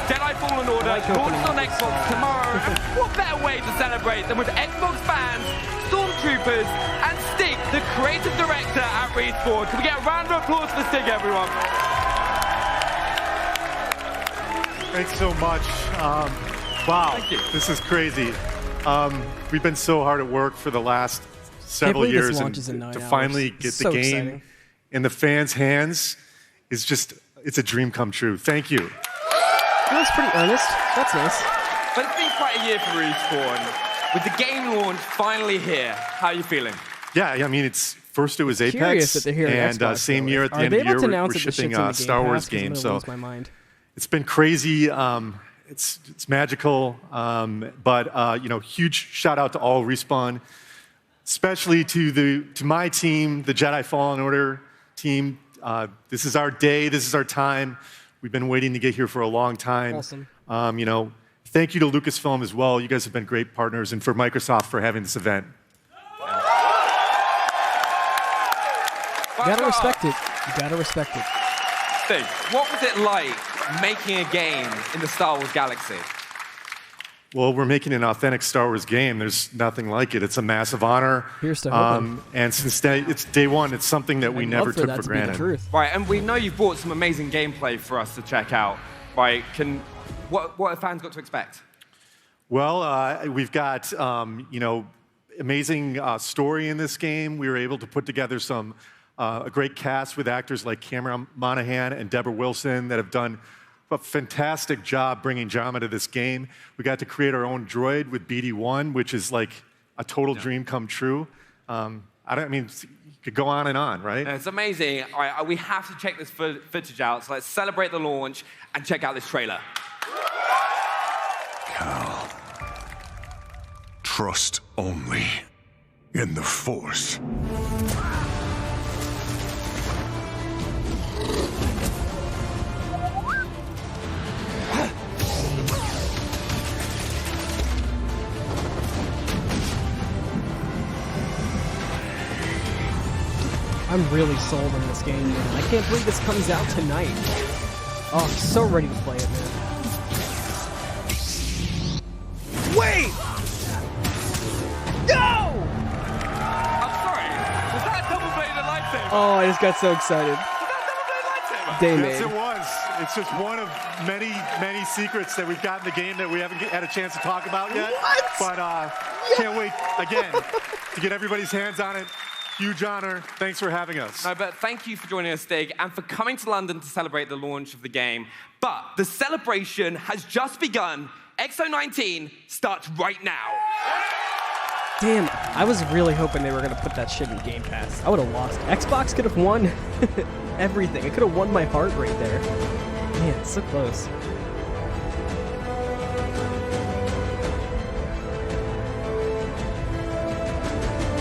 Jedi Fallen Order launched on Xbox tomorrow. And what better way to celebrate than with Xbox fans, stormtroopers, and Stig, the creative director at Respawn. Can we get a round of applause for Stig, everyone? Thanks so much. Wow, Thank you. This is crazy. We've been so hard at work for the last several years, and to finally get the game exciting. in the fans' hands is just, it's a dream come true. Thank you. That was pretty earnest. That's nice. But it's been quite a year for Respawn. With the game launch finally here, how are you feeling? Yeah, I mean, first it was Curious Apex, that they're here at and Xbox, same though. year at the Are end they of the about to year, announce we're that the shipping shit's in the Star Game Wars Pass? 'Cause I'm game. gonna So lose my mind. it's been crazy. It's magical, but you know, huge shout out to all Respawn, especially to my team, the Jedi Fallen Order team. This is our day. This is our time. We've been waiting to get here for a long time. Awesome. You know, thank you to Lucasfilm as well. You guys have been great partners, and for Microsoft for having this event. You gotta respect it. You gotta respect it. Stig, what was it like making a game in the Star Wars galaxy? Well, we're making an authentic Star Wars game. There's nothing like it. It's a massive honor. Here's to hoping. And since it's day one, it's something that we I'd never love for took that for to be the granted. truth. Right, and we know you've brought some amazing gameplay for us to check out. Right, what have fans got to expect? Well, we've got you know, amazing story in this game. We were able to put together a great cast with actors like Cameron Monaghan and Deborah Wilson that have done a fantastic job bringing drama to this game. We got to create our own droid with BD1, which is like a total dream come true. I mean, you could go on and on, right? It's amazing. All right, we have to check this footage out, so let's celebrate the launch and check out this trailer. Cal, trust only in the Force. I'm really sold on this game, man. I can't believe this comes out tonight. Oh, I'm so ready to play it, man. Wait! No! I'm sorry, was that a double-bladed lightsaber? Oh, I just got so excited. Day Yes, made. it was. It's just one of many, many secrets that we've got in the game that we haven't had a chance to talk about yet. What? But can't wait, again, to get everybody's hands on it. Huge honor. Thanks for having us. No, but thank you for joining us, Stig, and for coming to London to celebrate the launch of the game. But the celebration has just begun. XO19 starts right now. Damn, I was really hoping they were going to put that shit in Game Pass. I would have lost. Xbox could have won everything. It could have won my heart right there. Man, it's so close.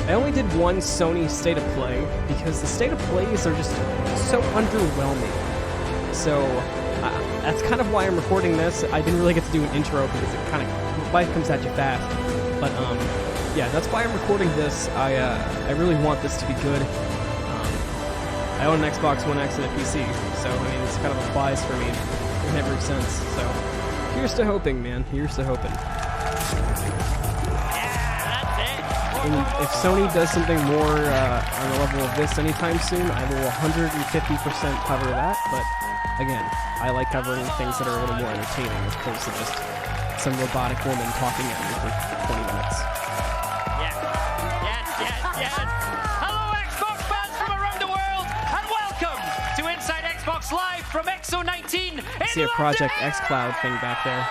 I only did one Sony State of Play because the State of Plays are just so underwhelming. So that's kind of why I'm recording this. I didn't really get to do an intro because it kind of life comes at you fast. But yeah, that's why I'm recording this. I really want this to be good. I own an Xbox One X and a PC, so I mean this kind of applies for me in every sense. So here's to hoping, man. Here's to hoping. And if Sony does something more on the level of this anytime soon, I will 150% cover that. But again, I like covering things that are a little more entertaining as opposed to just some robotic woman talking at me for 20 minutes. Yes. Hello, Xbox fans from around the world, and welcome to Inside Xbox Live from XO19 in See a Project London! X Cloud thing back there.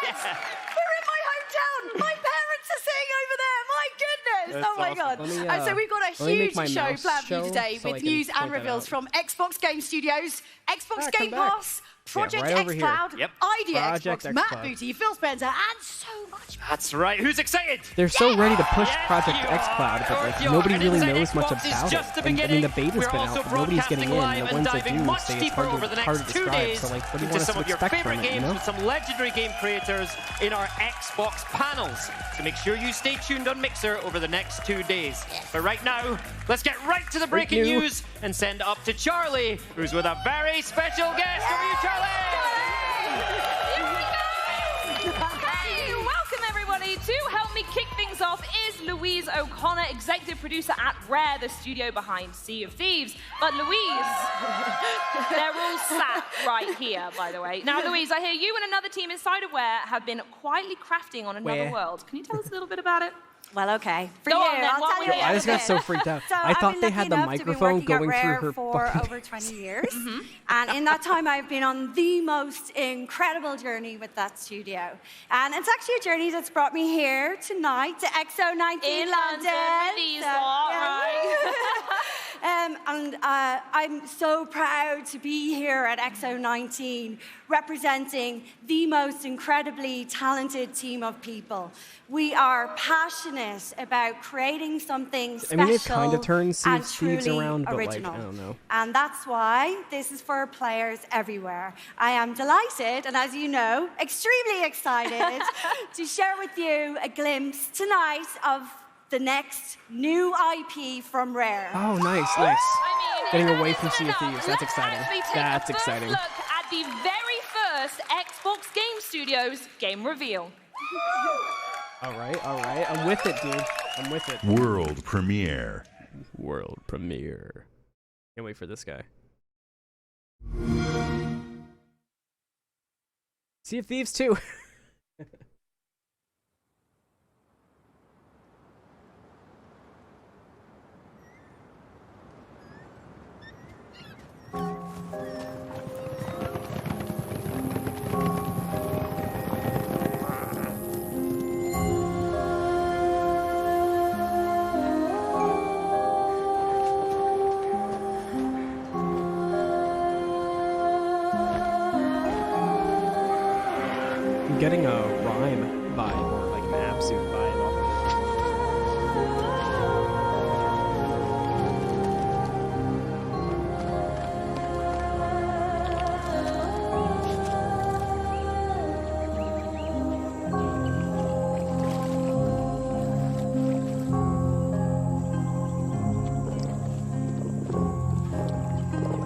Yeah. We're in my hometown. My parents are sitting over there. My goodness. That's oh my awesome. God. Let me, And so we've got a let me make huge my show mouse planned for you show today so I with can news point and that reveals out. from Xbox Game Studios, Xbox Ah, Game come back. Pass, Project right over X here. Cloud, Yep. Idea Project Xbox, X Matt Cloud. Booty, Phil Spencer, and so much more. That's right. Who's excited? They're so ready to push Yes, Project you X Cloud, are. but like You are. nobody And really Inside knows much Xbox is about just the it. And, I mean, beginning. the beta's We're been out, also but nobody's getting in. broadcasting And the live ones and that diving do much say it's deeper hard over the to, hard to next 2 describe. days So like, what do you into want us some to of your expect from favorite it, you games know? with some legendary game creators in our Xbox panels. So make sure you stay tuned on Mixer over the next 2 days. But right now, let's get right to the breaking Break news and send up to Charlie, who's with a very special guest. Over to you, Charlie! O'Connor, executive producer at Rare, the studio behind Sea of Thieves. But Louise, they're all sat right here, by the way. Now, Louise, I hear you and another team inside of Rare have been quietly crafting on another world. Can you tell us a little bit about it? Well, okay. For Go you, on, then, I'll tell you a I little just got bit. so freaked out. So I thought they had the I've been microphone lucky enough to be going working at through her Rare for fucking over 20 years. And in that time, I've been on the most incredible journey with that studio. And it's actually a journey that's brought me here tonight to XO19 In London. with these lot, right? And I'm so proud to be here at XO19, representing the most incredibly talented team of people. We are passionate about creating something special I mean, it kind of turns Sea and of Thieves truly around, but original. like, I don't know. And that's why this is for players everywhere. I am delighted, and as you know, extremely excited to share with you a glimpse tonight of the next new IP from Rare. Oh, nice, nice. I mean, Getting if that away from isn't Sea of enough, Thieves. That's let's exciting. actually take That's a first exciting. look at the very first Xbox Game Studios game reveal. All right. I'm with it, dude. I'm with it. World premiere. World premiere. Can't wait for this guy. Sea of Thieves 2. I'm getting a rhyme vibe or like an absolute vibe off of it.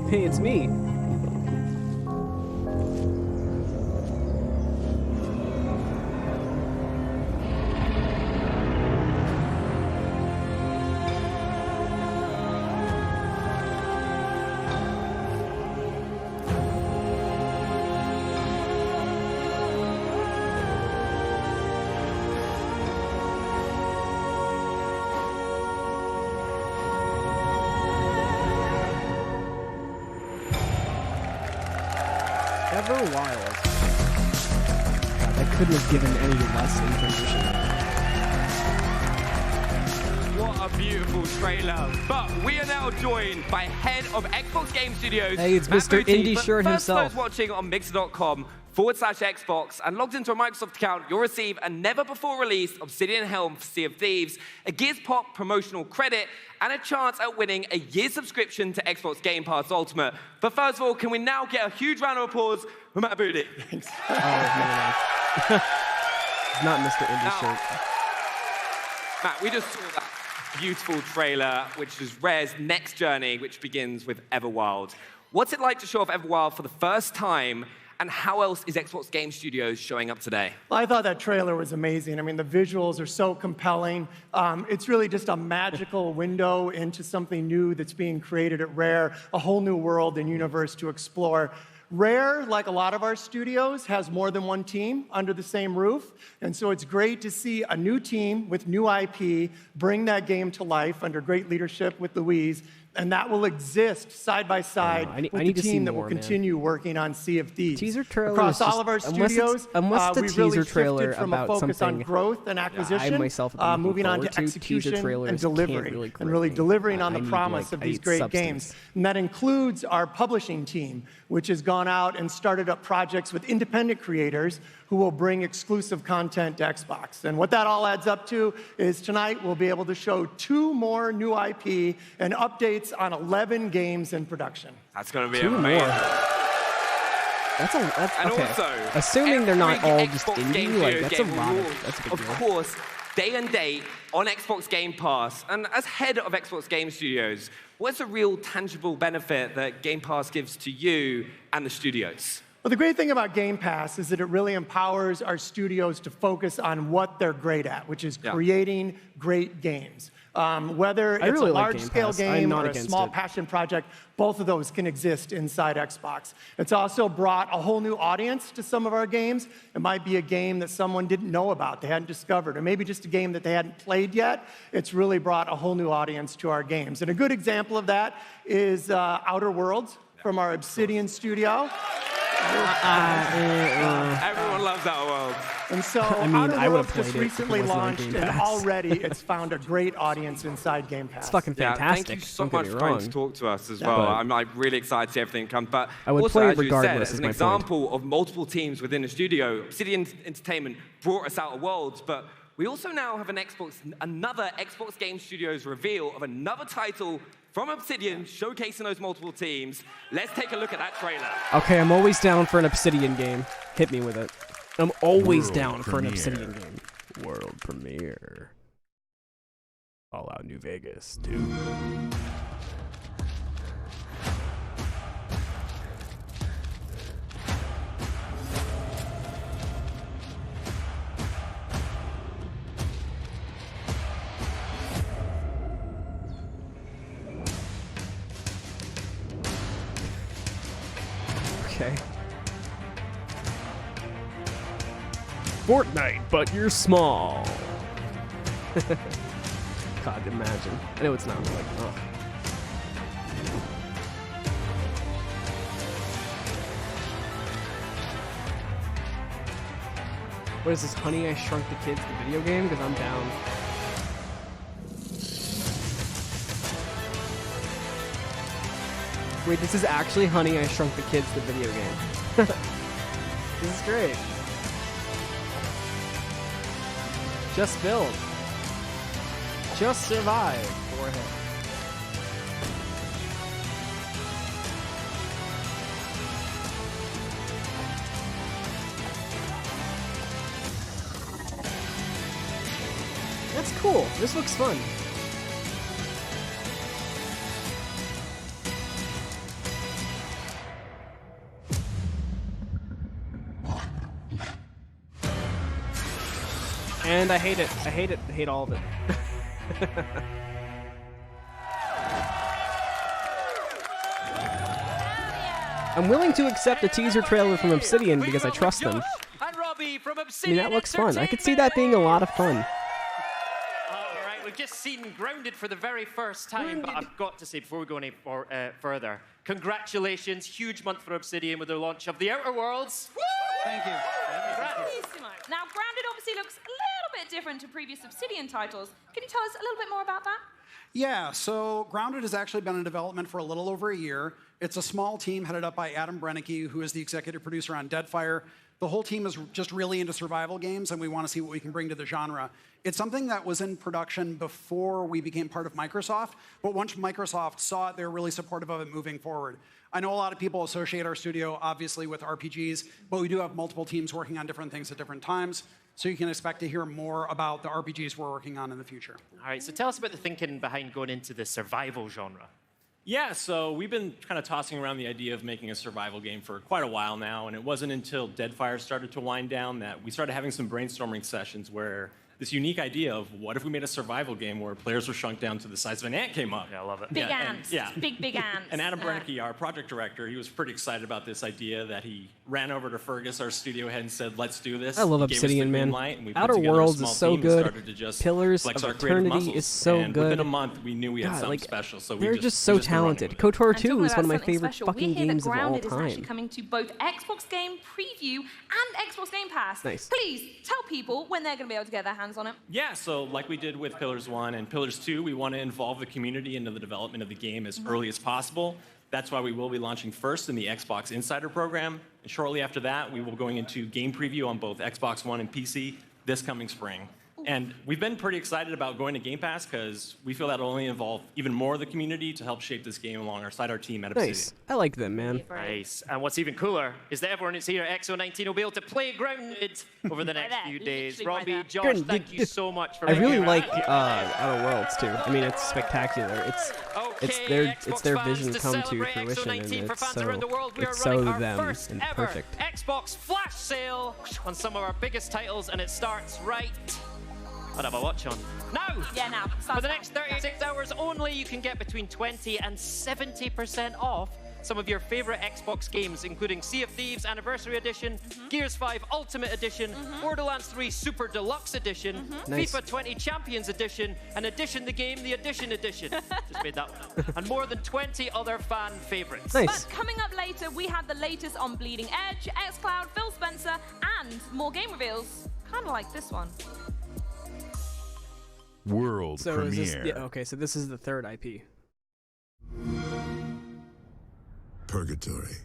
Hey, it's me. Ever Wild. God, that couldn't have given any less information. What a beautiful trailer. But we are now joined by head of Xbox Game Studios. Hey, it's Matt Mr. Booty. Indie But Shirt first, himself. those watching on mixer.com/Xbox and logged into a Microsoft account, you'll receive a never-before-released Obsidian Helm for Sea of Thieves, a Gears Pop promotional credit, and a chance at winning a year's subscription to Xbox Game Pass Ultimate. But first of all, can we now get a huge round of applause for Matt Booty? Thanks. Oh, man. Not Mr. Indie Shirt. Matt, we just saw that beautiful trailer, which is Rare's next journey, which begins with Everwild. What's it like to show off Everwild for the first time, and how else is Xbox Game Studios showing up today? Well, I thought that trailer was amazing. I mean, the visuals are so compelling. It's really just a magical window into something new that's being created at Rare, a whole new world and universe to explore. Rare, like a lot of our studios, has more than one team under the same roof. And so it's great to see a new team with new IP bring that game to life under great leadership with Louise. And that will exist side by side I need with the to see team that more, will man. continue working on Sea of Thieves. Teaser trailer Across is all just- of our unless it's- studios, unless the we've really teaser trailer shifted from a about focus on something growth and acquisition, I myself have been looking moving on forward to to. Teaser execution trailers and can't delivery, really and really grip me. delivering on I the need, promise like, of I these need great substance. games. And that includes our publishing team, which has gone out and started up projects with independent creators who will bring exclusive content to Xbox. And what that all adds up to is tonight we'll be able to show 2 more new IP and updates on 11 games in production. That's going to be 2 amazing. more. That's And okay. also, Assuming they're not every all just Xbox Game indie, like Studios that's a game will lot. launch, That's a big of deal. course, day and date on Xbox Game Pass. And as head of Xbox Game Studios, what's the real tangible benefit that Game Pass gives to you and the studios? Well, the great thing about Game Pass is that it really empowers our studios to focus on what they're great at, which is creating great games. Whether it's really a like Game large-scale Pass. I'm game not or a against small it. passion project, both of those can exist inside Xbox. It's also brought a whole new audience to some of our games. It might be a game that someone didn't know about, they hadn't discovered, or maybe just a game that they hadn't played yet. It's really brought a whole new audience to our games. And a good example of that is Outer Worlds from our Obsidian studio. Everyone loves Outer Worlds. And so I mean, Outer I would've Worlds played just it if it recently wasn't on launched, Game and Pass. already it's found a great audience inside Game Pass. It's fucking fantastic. Thank you so don't get much me for coming wrong. to talk to us as well. But I'm like really excited to see everything come. But I would also, play as you said, regardless, as is an my point. example of multiple teams within the studio, Obsidian Entertainment brought us Outer Worlds, but we also now have another Xbox Game Studios reveal of another title from Obsidian showcasing those multiple teams. Let's take a look at that trailer. Okay, I'm always down for an Obsidian game. Hit me with it. I'm always World down for an premiere. Obsidian game. World premiere. All out New Vegas, dude. Okay. Fortnite, but you're small. God, imagine. I know it's not like, oh. What is this, Honey, I Shrunk the Kids, the video game? Because I'm down. Wait, this is actually Honey, I Shrunk the Kids, the video game. This is great. Just build. Just survive. Go ahead. That's cool. This looks fun. And I hate it. I hate it. I hate all of it. I'm willing to accept a teaser trailer from Obsidian because I trust them. And Robbie from I mean, Obsidian that looks fun. I could see that being a lot of fun. All right, we've just seen Grounded for the very first time, but I've got to say, before we go any further, congratulations, huge month for Obsidian with the launch of The Outer Worlds. Thank you. Now, Grounded obviously looks a little bit different to previous Obsidian titles. Can you tell us a little bit more about that? Yeah, so Grounded has actually been in development for a little over a year. It's a small team headed up by Adam Brennecke, who is the executive producer on Deadfire. The whole team is just really into survival games, and we want to see what we can bring to the genre. It's something that was in production before we became part of Microsoft, but once Microsoft saw it, they were really supportive of it moving forward. I know a lot of people associate our studio, obviously, with RPGs, but we do have multiple teams working on different things at different times, so you can expect to hear more about the RPGs we're working on in the future. All right, so tell us about the thinking behind going into the survival genre. Yeah, so we've been kind of tossing around the idea of making a survival game for quite a while now, and it wasn't until Deadfire started to wind down that we started having some brainstorming sessions where this unique idea of what if we made a survival game where players were shrunk down to the size of an ant came up. Yeah, I love it. Big Yeah, ants. yeah. Big ants. And Adam Brennecke, our project director, he was pretty excited about this idea that he ran over to Fergus, our studio head, and said, let's do this. I love He gave us the Obsidian, green man. light, and we put Outer together a Worlds small is so team and good. started to just Pillars flex of our creative Eternity muscles. is so and good. within a month, we knew we had God, something like, special. So they're we just so we been running talented. with it. KOTOR And 2 talking is about one of my something favorite special, fucking we hear games that of all Grounded is actually time. coming to both Xbox Game Preview and Xbox Game Pass. Nice. Please tell people when they're going to be able to get their hands on it. Yeah, so like we did with Pillars 1 and Pillars 2, we want to involve the community into the development of the game as early as possible. That's why we will be launching first in the Xbox Insider program, and shortly after that, we will be going into game preview on both Xbox One and PC this coming spring. And we've been pretty excited about going to Game Pass because we feel that'll only involve even more of the community to help shape this game alongside our team at Obsidian. Nice. I like them, man. Nice. And what's even cooler is that everyone who's here at XO19 will be able to play Grounded over the next few days. Robbie, Josh, thank you so much for I really making like that. Outer Worlds too. I mean, it's spectacular. It's their vision come to fruition, and it's so them and perfect. Xbox flash sale on some of our biggest titles, and it starts right. I'd have a watch on. Now! Yeah, now. For the next 36 hours only, you can get between 20 and 70% off some of your favorite Xbox games, including Sea of Thieves Anniversary Edition, Gears 5 Ultimate Edition, Borderlands 3 Super Deluxe Edition, FIFA 20 Champions Edition, and Edition the Game, the Edition Edition. Just made that one up. And more than 20 other fan favorites. Nice. But coming up later, we have the latest on Bleeding Edge, xCloud, Phil Spencer, and more game reveals. Kind of like this one. World premiere. Is this, okay, so this is the third IP. Purgatory,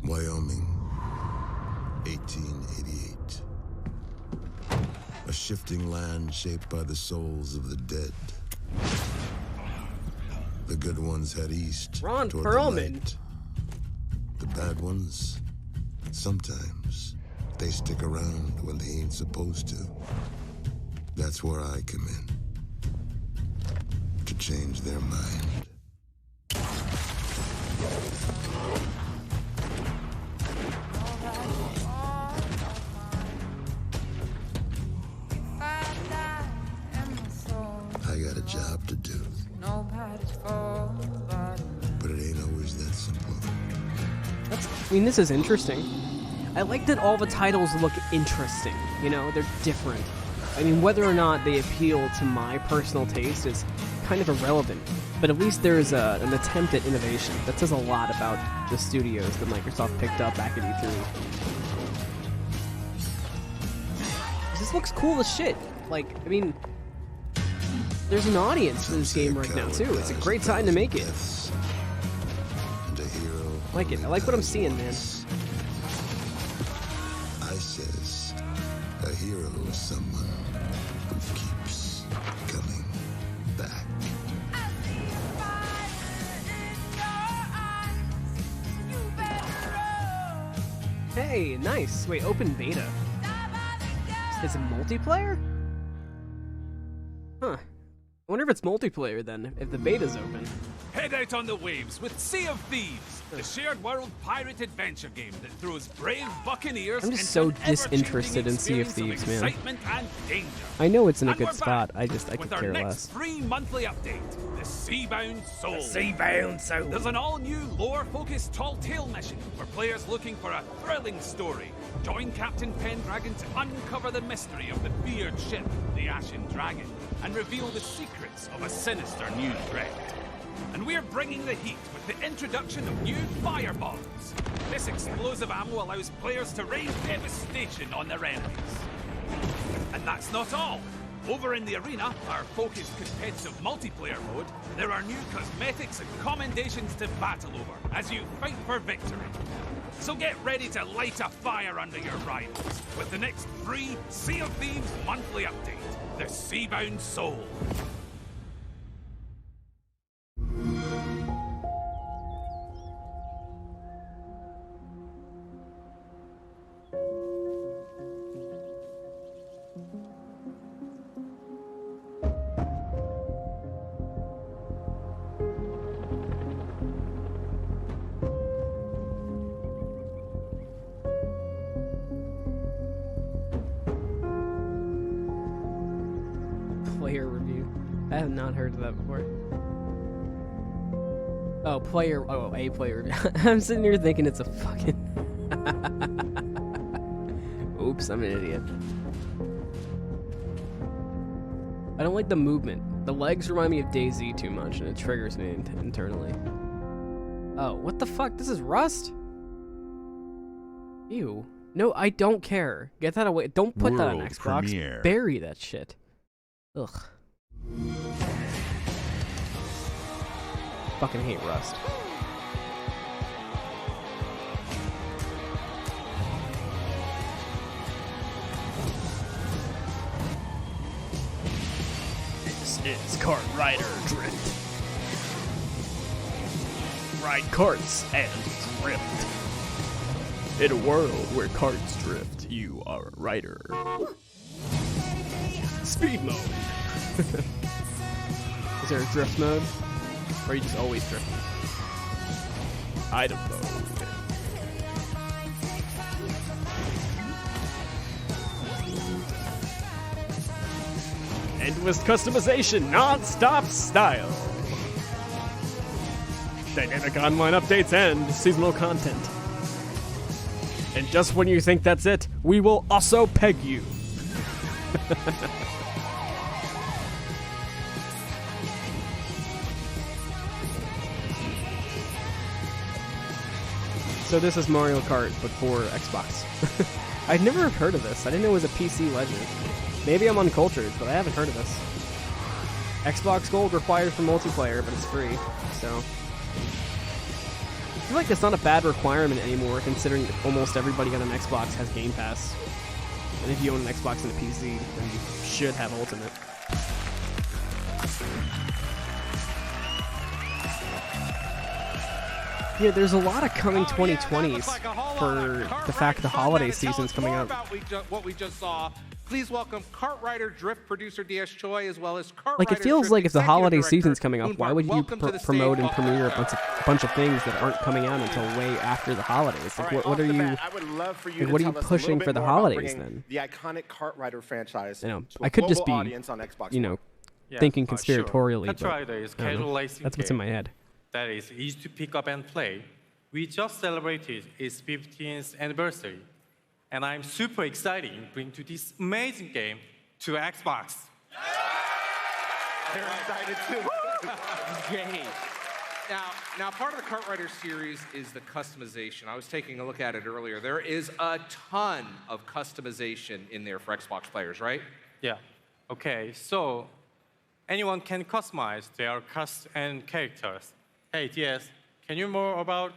Wyoming, 1888. A shifting land shaped by the souls of the dead. The good ones head east Ron toward Perlman. the light. The bad ones, sometimes, they stick around when they ain't supposed to. That's where I come in. To change their mind. I got a job to do. But it ain't always that simple. I mean, this is interesting. I like that all the titles look interesting. You know, they're different. I mean, whether or not they appeal to my personal taste is kind of irrelevant, but at least there's an attempt at innovation. That says a lot about the studios that Microsoft picked up back at E3. This looks cool as shit. Like, I mean, there's an audience for this game right now, too. It's a great time to make it. I like it. I like what I'm seeing, man. I says, a hero is someone who keeps coming back. Hey, nice. Wait, open beta. Is it multiplayer? Huh. I wonder if it's multiplayer then, if the beta's open. Head out on the waves with Sea of Thieves, the shared world pirate adventure game that throws brave buccaneers I'm just into so an disinterested in Sea of experience Thieves, of man. excitement and danger. I know it's in a And good we're spot. back I could with our care next less. free monthly update, the Seabound Soul. Seabound Soul. There's an all-new lore-focused tall tale mission for players looking for a thrilling story. Join Captain Pendragon to uncover the mystery of the feared ship, the Ashen Dragon, and reveal the secrets of a sinister new threat. And we're bringing the heat with the introduction of new fire bombs. This explosive ammo allows players to rain devastation on their enemies. And that's not all. Over in the arena, our focused competitive multiplayer mode, there are new cosmetics and commendations to battle over as you fight for victory. So get ready to light a fire under your rivals with the next free Sea of Thieves monthly update, the Seabound Soul. Player review. I have not heard of that before. Oh, player. Oh, a player review. I'm sitting here thinking it's a fucking. Oops, I'm an idiot. I don't like the movement. The legs remind me of DayZ too much, and it triggers me internally. Oh, what the fuck? This is Rust? Ew. No, I don't care. Get that away. Don't put that on World Xbox. premiere. Bury that shit. Ugh. Fucking hate Rust. is Kart Rider Drift. Ride karts and drift. In a world where karts drift, you are a rider. Speed mode. Is there a drift mode? Or are you just always drifting? Item mode. Endless customization, non-stop style. Dynamic online updates and seasonal content. And just when you think that's it, we will also peg you. So this is Mario Kart, but for Xbox. I'd never heard of this. I didn't know it was a PC legend. Maybe I'm uncultured, but I haven't heard of this. Xbox Gold required for multiplayer, but it's free, so... I feel like it's not a bad requirement anymore, considering almost everybody on an Xbox has Game Pass. And if you own an Xbox and a PC, then you should have Ultimate. Yeah, there's a lot of coming 2020s for the fact the holiday season's coming up. What we just saw. Please welcome Kart Rider Drift producer DS Choi, as well as Kart Like, it Rider feels Drift like if the holiday executive season's director, coming up, why would you welcome to the promote stage. and premiere a bunch of things that aren't coming out until way after the holidays? Like, what are you? I would love for you Like, what are to you tell us a pushing little bit for the more about holidays bringing then? The iconic Kart Rider franchise. You know, to a I could just global be, audience on Xbox you know, One. thinking conspiratorially. Kart but Rider is I don't know. casual racing That's what's in game my head. that is easy to pick up and play. We just celebrated its 15th anniversary, and I'm super excited to bring to this amazing game to Xbox. They're excited too. Great. Now, part of the Kart Rider series is the customization. I was taking a look at it earlier. There is a ton of customization in there for Xbox players, right? Yeah. Okay, so anyone can customize their cast and characters. Hey, DS, can you more about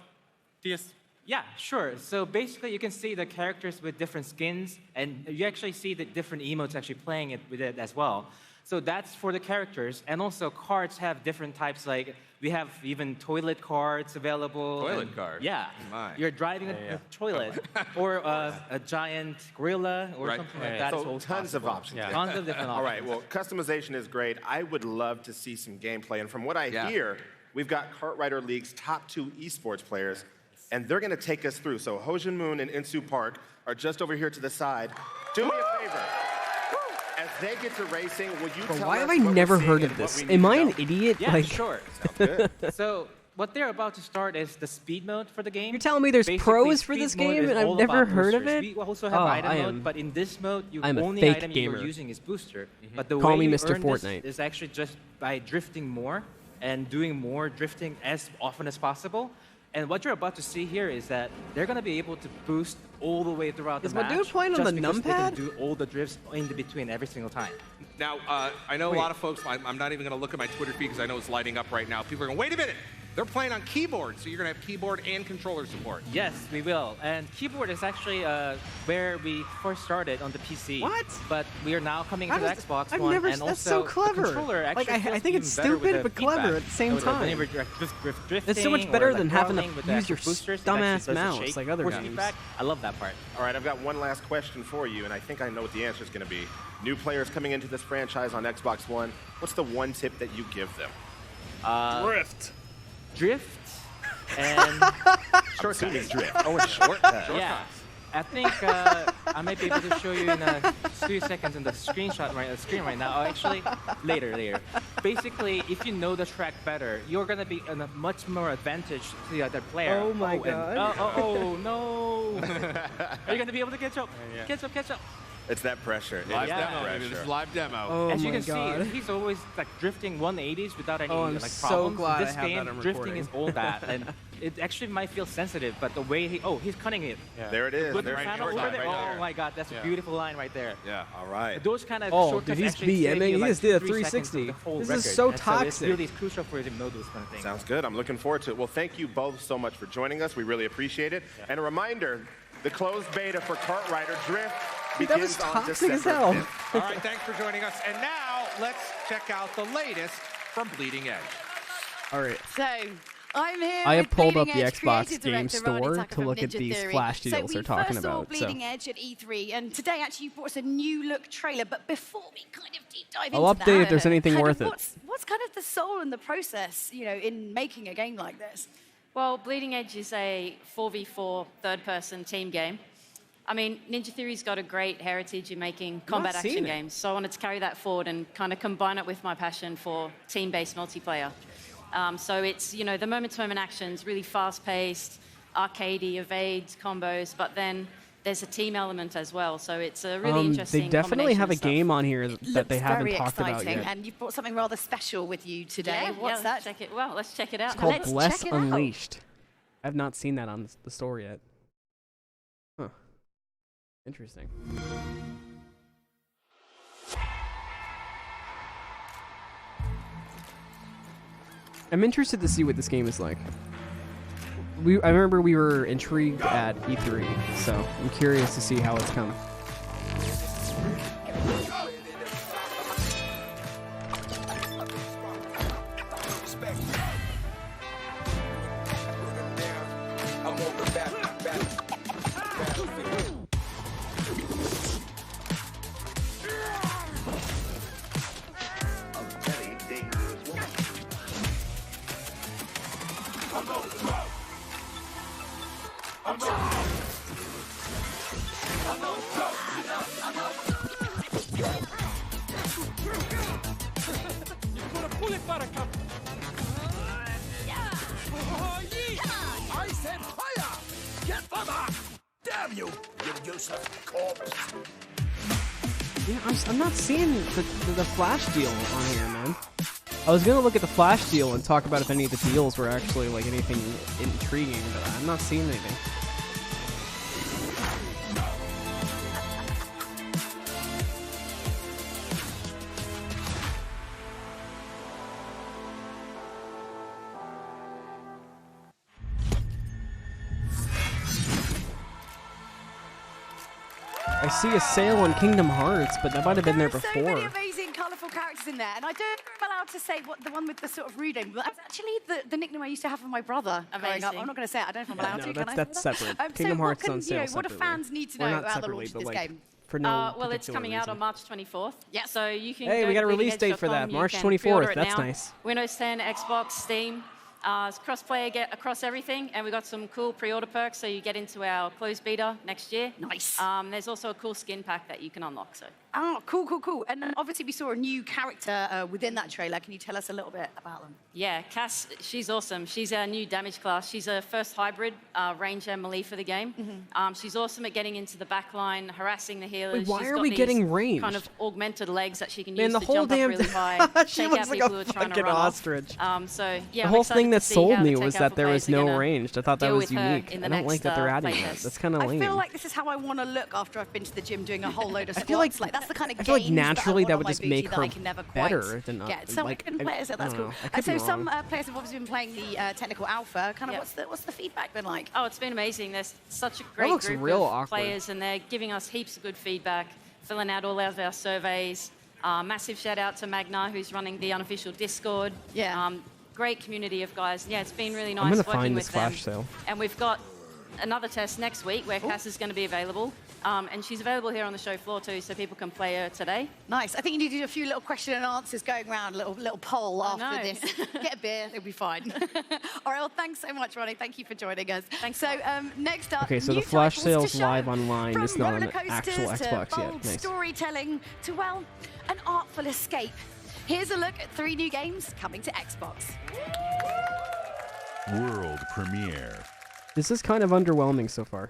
this? Yeah, sure. So basically, you can see the characters with different skins, and you actually see the different emotes actually playing it with it as well. So that's for the characters, and also cards have different types. Like we have even toilet cards available. Toilet card? Yeah. My. You're driving a toilet, or a giant gorilla, or something like that. So is also tons of possible. options. Yeah. Tons of different options. All right, well, customization is great. I would love to see some gameplay. And from what I hear, we've got Kart Rider League's top 2 esports players, and they're going to take us through. So Hojin Moon and Insu Park are just over here to the side. Do me a favor. As they get to racing, would you tell Why us have I what we're never seeing heard and of what this? we need Am to I know? an idiot? Yeah, Like, sure. So what they're about to start is the speed mode for the game. You're telling me there's Basically, pros for speed this mode game is and I've all never about heard of boosters. it? We also have Oh, item I mode, am- but in this mode, the I'm a only fake item gamer. you're using is booster. But the Call way me you Mr. earn this Fortnite. is actually just by drifting more and doing more drifting as often as possible. And what you're about to see here is that they're going to be able to boost all the way throughout Is the my match. dude playing on just the because they can numpad? do all the drifts in between every single time. Now, I know a lot of folks, I'm not even going to look at my Twitter feed because I know it's lighting up right now. People are going, wait a minute, they're playing on keyboard, so you're going to have keyboard and controller support. Yes, we will. And keyboard is actually where we first started on the PC. What? But we are now coming to the Xbox I've One, never. and that's also so clever. the controller Like, actually I feels think it's even better with stupid the but clever feedback. at the same Whenever time. you're drifting, It's so much better or, than like, having to crawling with the use your actual boosters, it dumbass actually does the mouse shake like other force games. feedback. I love that part. All right, I've got one last question for you, and I think I know what the answer is going to be. New players coming into this franchise on Xbox One, what's the one tip that you give them? Drift. Drift and Shortcut is drift. Oh, it's shortcut. yeah. I think I might be able to show you in 2 seconds in the screen right now. Oh, actually, later. Basically, if you know the track better, you're gonna be in a much more advantage to the other player. Oh my god. Oh no! Are you gonna be able to catch up? Catch up. It's that pressure. It Live is that demo, pressure. baby. This is live demo. Oh As you my can god. see, he's always like drifting 180s without any Oh, I'm like so problems. glad This I have game, that on drifting recording. is all that, and it actually might feel sensitive, but the way he's cutting it. Yeah. There it is. With the There's panel shortcut over there. right Oh there. my god, that's a beautiful line right there. Yeah. All right. Those kind of Oh, shortcuts dude, he's actually save BMing. you, He like just did a 3 seconds of 360. the whole This is record. so And it's toxic. really crucial for you to know those kind of things. Sounds good. I'm looking forward to it. Well, thank you both so much for joining us. We really appreciate it. And a reminder, the closed beta for Kart Rider Drift Dude, that was begins on toxic as December hell. 5th. All right, thanks for joining us. And now, let's check out the latest from Bleeding Edge. All right. So, I'm here I have with pulled up Bleeding the Edge Xbox creative Game director Ronnie Store Tucker to from look at Ninja these Theory. flash deals they're talking So we about. first saw Bleeding Edge at E3, and today actually you brought us a new look trailer. But before we kind of deep dive I'll into update that, if there's anything kind worth of it. What's kind of the soul and the process, you know, in making a game like this? Well, Bleeding Edge is a 4v4 third-person team game. I mean, Ninja Theory's got a great heritage in making combat action games, so I wanted to carry that forward and kind of combine it with my passion for team-based multiplayer. So it's, you know, the moment-to-moment actions, really fast-paced, arcadey, evades, combos, but then there's a team element as well, so it's a really interesting They definitely have a combination of game on here that they haven't very talked about exciting, yet. and you've brought something rather special with you today. Yeah, What's let's that? check it. Well, let's check it out. It's called Let's Bless check it out. Unleashed. I've not seen that on the store yet. Huh. Interesting. I'm interested to see what this game is like. I remember we were intrigued at E3, so I'm curious to see how it's come. I said fire! Get further! Damn you! You useless corpse! Yeah, I'm not seeing the Flash deal on here, man. I was gonna look at the Flash deal and talk about if any of the deals were actually like anything intriguing, but I'm not seeing anything. I see a sale on Kingdom Hearts, but that might have been there So before. many amazing, colourful characters in there, and I don't know if I'm allowed to say what the one with the sort of rude name, but that's actually the nickname I used to have for my brother growing up. Amazing. I'm not going to say it. I don't know if I'm allowed No, to. that's- Can I? that's separate. So Kingdom what Hearts can, on sale What do separately. fans need to Or know not about the separately, launch of but, this like, game? for no Well, it's particular coming out reason. on March 24th. Yeah. So you can Hey, go we got to a release date for bleedingedge.com, that, March you can 24th. pre-order it That's now. nice. Windows 10, Xbox, Steam. It's cross-play across everything, and we got some cool pre-order perks, so you get into our closed beta next year. Nice. There's also a cool skin pack that you can unlock. So. Oh, cool, cool, cool. And then obviously we saw a new character within that trailer. Can you tell us a little bit about them? Yeah, Cass, she's awesome. She's our new damage class. She's a first hybrid ranger melee for the game. She's awesome at getting into the back line, harassing the healers. Wait, why She's are got we these getting ranged? kind of augmented legs that she can Man, use the to whole jump damn up really thing- high, She take looks out like people a who are trying to fucking run ostrich. off. So yeah, The I'm whole excited thing to that see sold how me the was Tech that Alpha there was players are no gonna ranged. I thought that deal was with her unique. in I the don't like next, that they're adding playtest. that. That's kind of lame. I feel like this is how I want to look after I've been to the gym doing a whole load of I squats. feel like that's the kind of I feel like gains naturally that, that I would want just on my make booty her that I can never quite better than get. Some like players, I that's don't cool. know. I could So be some wrong. players have obviously been playing the technical alpha. Kind of what's the feedback been like? Oh, it's been amazing. There's such a great looks group real of awkward. players, and they're giving us heaps of good feedback, filling out all of our surveys. Massive shout out to Magna, who's running the unofficial Discord. Yeah. Great community of guys. Yeah, it's been really I'm nice gonna working find with this them. flash sale. And we've got another test next week where Cass is going to be available. And she's available here on the show floor too, so people can play her today. Nice. I think you need to do a few little question and answers going around, little poll after know. this. Get a beer, it'll be fine. All right, well, thanks so much, Ronnie. Thank you for joining us. Thanks. So next up, Okay, so new the flash titles to sale's show. live online. From It's not on roller the actual coasters to Xbox yet. bold Nice. storytelling to, well, an artful escape. Here's a look at 3 new games coming to Xbox. World premiere. This is kind of underwhelming so far.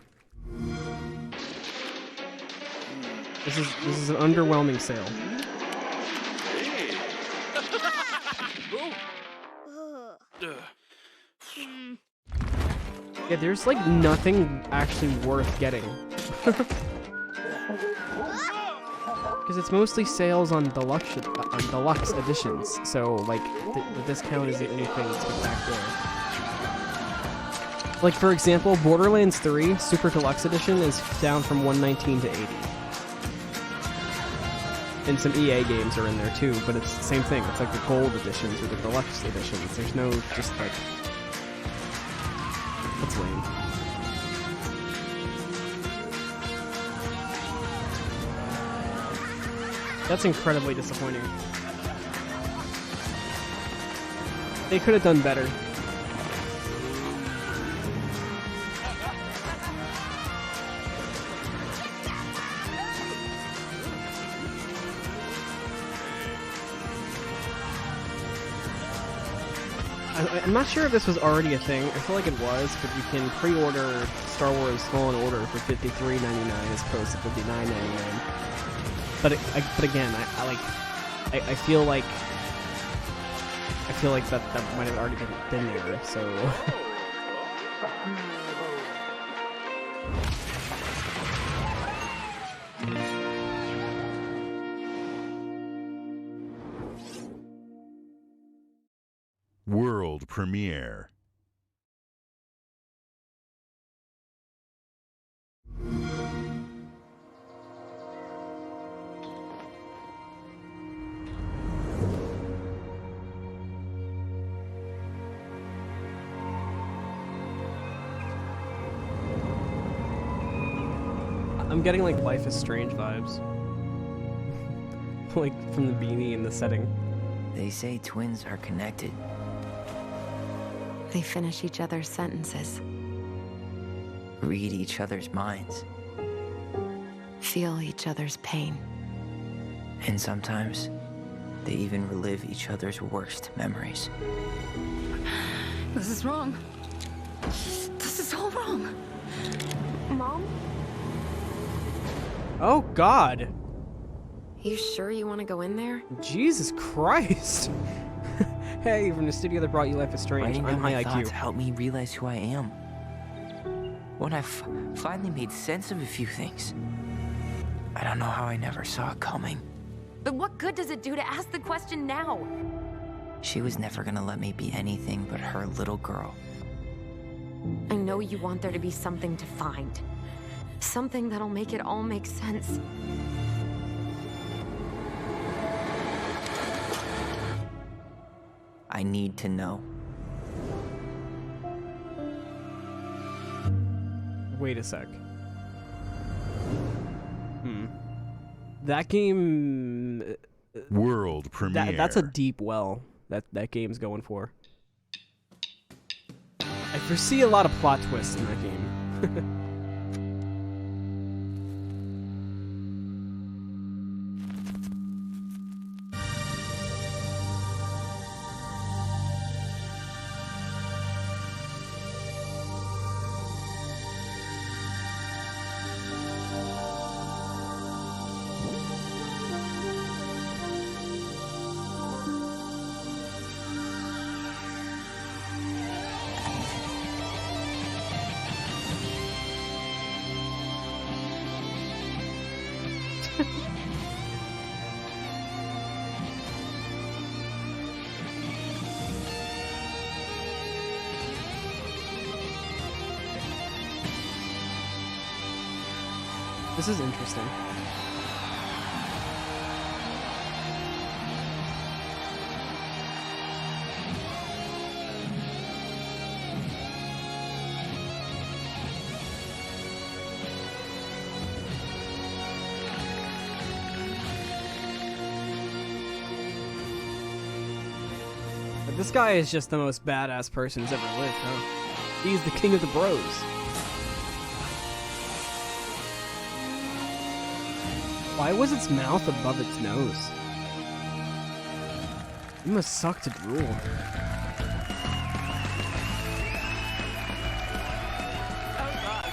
This is an underwhelming sale. Yeah, there's like nothing actually worth getting. Because it's mostly sales on deluxe editions, so like the discount isn't anything spectacular. Like for example, Borderlands 3 Super Deluxe Edition is down from $119 to $80. And some EA games are in there too, but it's the same thing. It's like the gold editions or the deluxe editions. There's no just like... That's lame. That's incredibly disappointing. They could have done better. I'm not sure if this was already a thing. I feel like it was, but you can pre-order Star Wars Fallen Order for $53.99 as opposed to $59.99. But again, I feel like that might have already been there. So. World premiere. I'm getting like Life is Strange vibes. Like from the beanie and the setting. They say twins are connected. They finish each other's sentences. Read each other's minds. Feel each other's pain. And sometimes, they even relive each other's worst memories. This is wrong. This is all wrong. Mom? Oh, God. You sure you want to go in there? Jesus Christ. Hey, from the studio that brought you Life is Strange, Writing I'm down my high thoughts IQ. helped me realize who I am. When I finally made sense of a few things, I don't know how I never saw it coming. But what good does it do to ask the question now? She was never gonna let me be anything but her little girl. I know you want there to be something to find. Something that'll make it all make sense. I need to know. Wait a sec. That game... World premiere. That's a deep well that game's going for. I foresee a lot of plot twists in that game. This is interesting. But this guy is just the most badass person who's ever lived, huh? He's the king of the bros. Why was its mouth above its nose? It must suck to drool. Oh, God.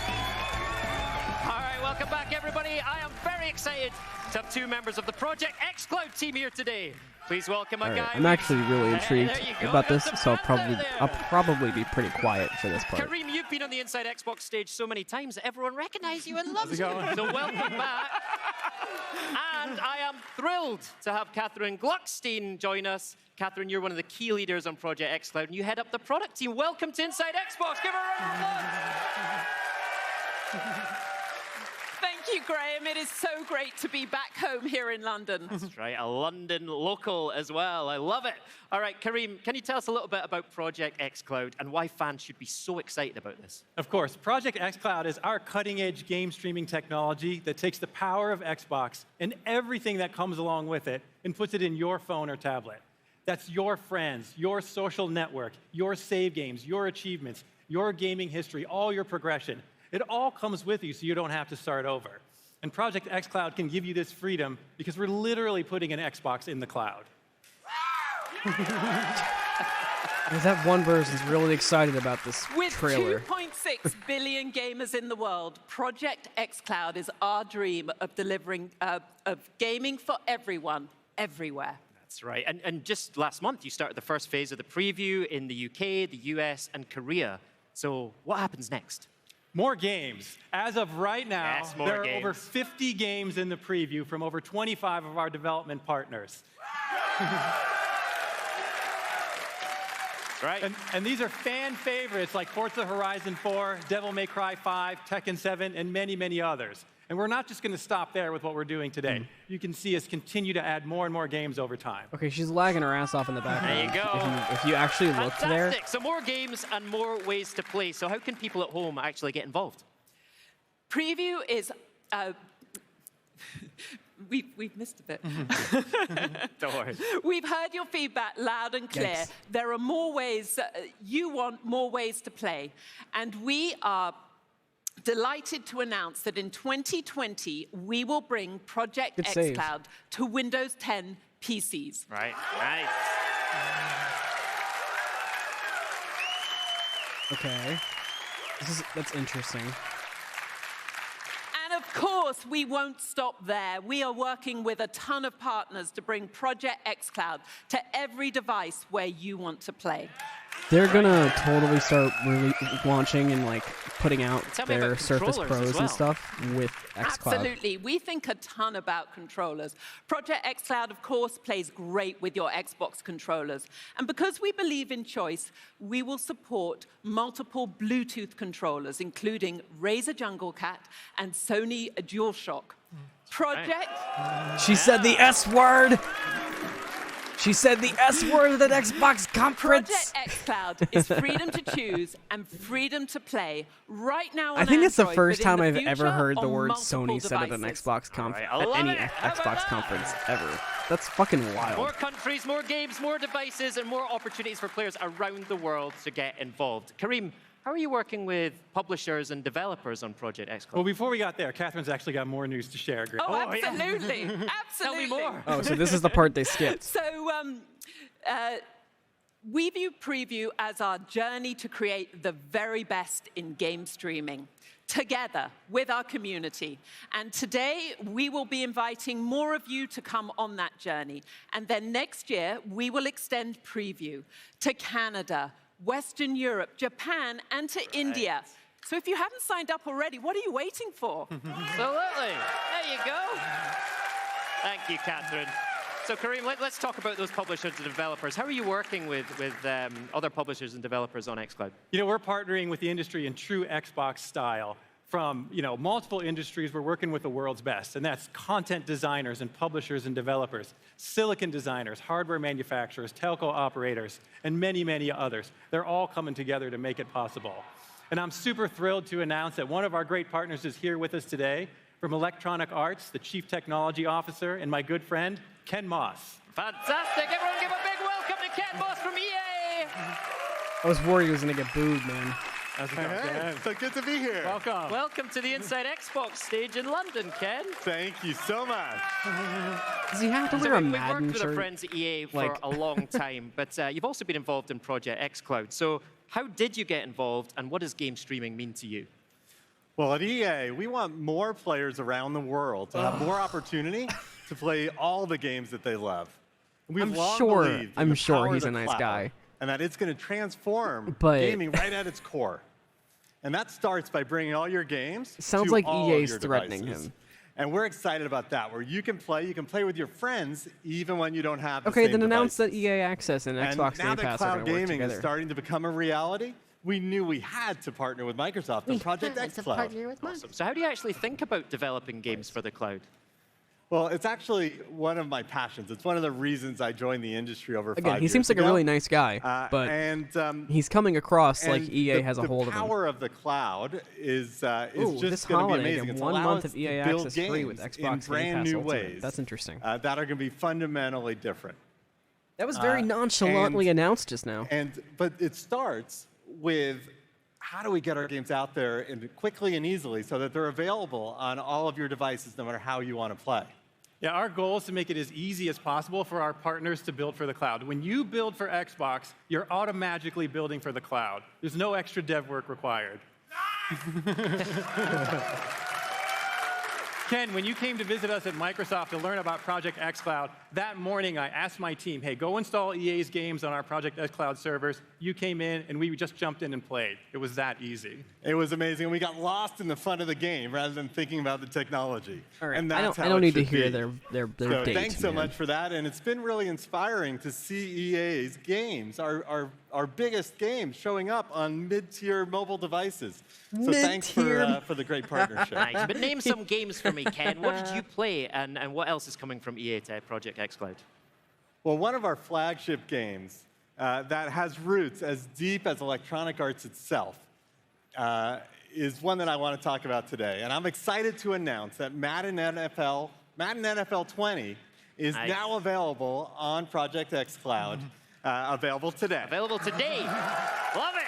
All right, welcome back, everybody. I am very excited to have two members of the Project xCloud team here today. Please welcome a guy. I'm actually really intrigued There you go. about this, Got so some I'll probably be pretty quiet for this part. Kareem, you've been on the Inside Xbox stage so many times that everyone recognizes you and loves you. going? So welcome back. And I am thrilled to have Catherine Gluckstein join us. Catherine, you're one of the key leaders on Project xCloud, and you head up the product team. Welcome to Inside Xbox. Give her a round of applause. Thank you Graham. It is so great to be back home here in London. That's right, a London local as well. I love it. All right, Kareem, can you tell us a little bit about Project xCloud and why fans should be so excited about this? Of course. Project xCloud is our cutting-edge game streaming technology that takes the power of Xbox and everything that comes along with it and puts it in your phone or tablet. That's your friends, your social network, your save games, your achievements, your gaming history, all your progression. It all comes with you so you don't have to start over. And Project xCloud can give you this freedom because we're literally putting an Xbox in the cloud. That one person's really excited about this With trailer. 2.6 billion gamers in the world, Project xCloud is our dream of delivering of gaming for everyone, everywhere. That's right. And just last month, you started the first phase of the preview in the UK, the US, and Korea. So what happens next? More games. As of right now, Yes, more there are games. over 50 games in the preview from over 25 of our development partners. Right. And these are fan favorites like Forza Horizon 4, Devil May Cry 5, Tekken 7, and many, many others. And we're not just going to stop there with what we're doing today. You can see us continue to add more and more games over time. Okay, she's lagging her ass off in the background. There you go. If you actually looked there. Fantastic. So more games and more ways to play. So how can people at home actually get involved? Preview is... We've missed a bit. Don't worry. We've heard your feedback loud and clear. Yikes. There are more ways, you want more ways to play. And we are delighted to announce that in 2020, we will bring Project Good save. xCloud to Windows 10 PCs. Right, nice. Okay. That's interesting. And of course, we won't stop there. We are working with a ton of partners to bring Project xCloud to every device where you want to play. They're gonna totally start really launching and like putting out Tell me their about Surface controllers Pros as well. and stuff with xCloud. Absolutely. We think a ton about controllers. Project xCloud, of course, plays great with your Xbox controllers. And because we believe in choice, we will support multiple Bluetooth controllers, including Razer Jungle Cat and Sony DualShock. Project... She said the S word! She said the S word at that Xbox conference! Project xCloud is freedom to choose and freedom to play right now on I think it's the Android, first but in time the I've future ever heard the on word multiple Sony said at an devices. Xbox I at love any it. Xbox conference ever. That's fucking wild. More countries, more games, more devices, and more opportunities for players around the world to get involved. Kareem, how are you working with publishers and developers on Project xCloud? Well, before we got there, Catherine's actually got more news to share. Grace. Oh, absolutely. Absolutely. Tell me more. Oh, so this is the part they skipped. So we view Preview as our journey to create the very best in game streaming, together with our community. And today, we will be inviting more of you to come on that journey. And then next year, we will extend Preview to Canada, Western Europe, Japan, and to India. So if you haven't signed up already, what are you waiting for? Absolutely. There you go. Thank you, Catherine. So, Kareem, let's talk about those publishers and developers. How are you working with other publishers and developers on xCloud? You know, we're partnering with the industry in true Xbox style. From multiple industries, we're working with the world's best, and that's content designers and publishers and developers, silicon designers, hardware manufacturers, telco operators, and many, many others. They're all coming together to make it possible. And I'm super thrilled to announce that one of our great partners is here with us today from Electronic Arts, the Chief Technology Officer, and my good friend, Ken Moss. Fantastic. Everyone give a big welcome to Ken Moss from EA. I was worried he was gonna get booed, man. Hey, so good to be here. Welcome. Welcome to the Inside Xbox stage in London, Ken. Thank you so much. Does he have to So wear a we've Madden worked with our shirt? friends at EA for Like- a long time, but you've also been involved in Project xCloud. So how did you get involved, and what does game streaming mean to you? Well, at EA, we want more players around the world to have more opportunity to play all the games that they love. We've I'm long sure- believed in I'm the sure power of he's the a nice cloud, guy. and that it's going to transform But- gaming right at its core. And that starts by bringing all your games Sounds to like all EA's of your threatening devices. him. And we're excited about that, where you can play with your friends even when you don't have the Okay, same then announce devices. that EA Access and Xbox now Game that Pass are cloud going to work gaming together. is starting to become a reality, we knew we had to partner with Microsoft on Project xCloud. Awesome. So how do you actually think about developing games for the cloud? Well, it's actually one of my passions. It's one of the reasons I joined the industry over 5 years ago. Again, he seems like a really nice guy, but he's coming across like EA has a hold of him. The power of the cloud is Ooh, just going to be amazing. It's 1 month of EA build access free with games Xbox in brand Game Pass new Ultimate. ways. That's interesting. That are going to be fundamentally different. That was very nonchalantly announced just now. But it starts with how do we get our games out there quickly and easily so that they're available on all of your devices no matter how you want to play. Yeah, our goal is to make it as easy as possible for our partners to build for the cloud. When you build for Xbox, you're automatically building for the cloud. There's no extra dev work required. Ken, when you came to visit us at Microsoft to learn about Project xCloud, that morning I asked my team, hey, go install EA's games on our Project xCloud servers. You came in, and we just jumped in and played. It was that easy. It was amazing. We got lost in the fun of the game rather than thinking about the technology. All right. And that's I don't need to hear be. their So date. thanks so much for that. And it's been really inspiring to see EA's games, our biggest games, showing up on mid-tier mobile devices. So thanks for the great partnership. Nice. But name some games for me, Ken. What did you play, and what else is coming from EA to Project xCloud? Well, one of our flagship games that has roots as deep as Electronic Arts itself is one that I want to talk about today. And I'm excited to announce that Madden NFL 20 is now available on Project xCloud. Available today. Available today. Love it.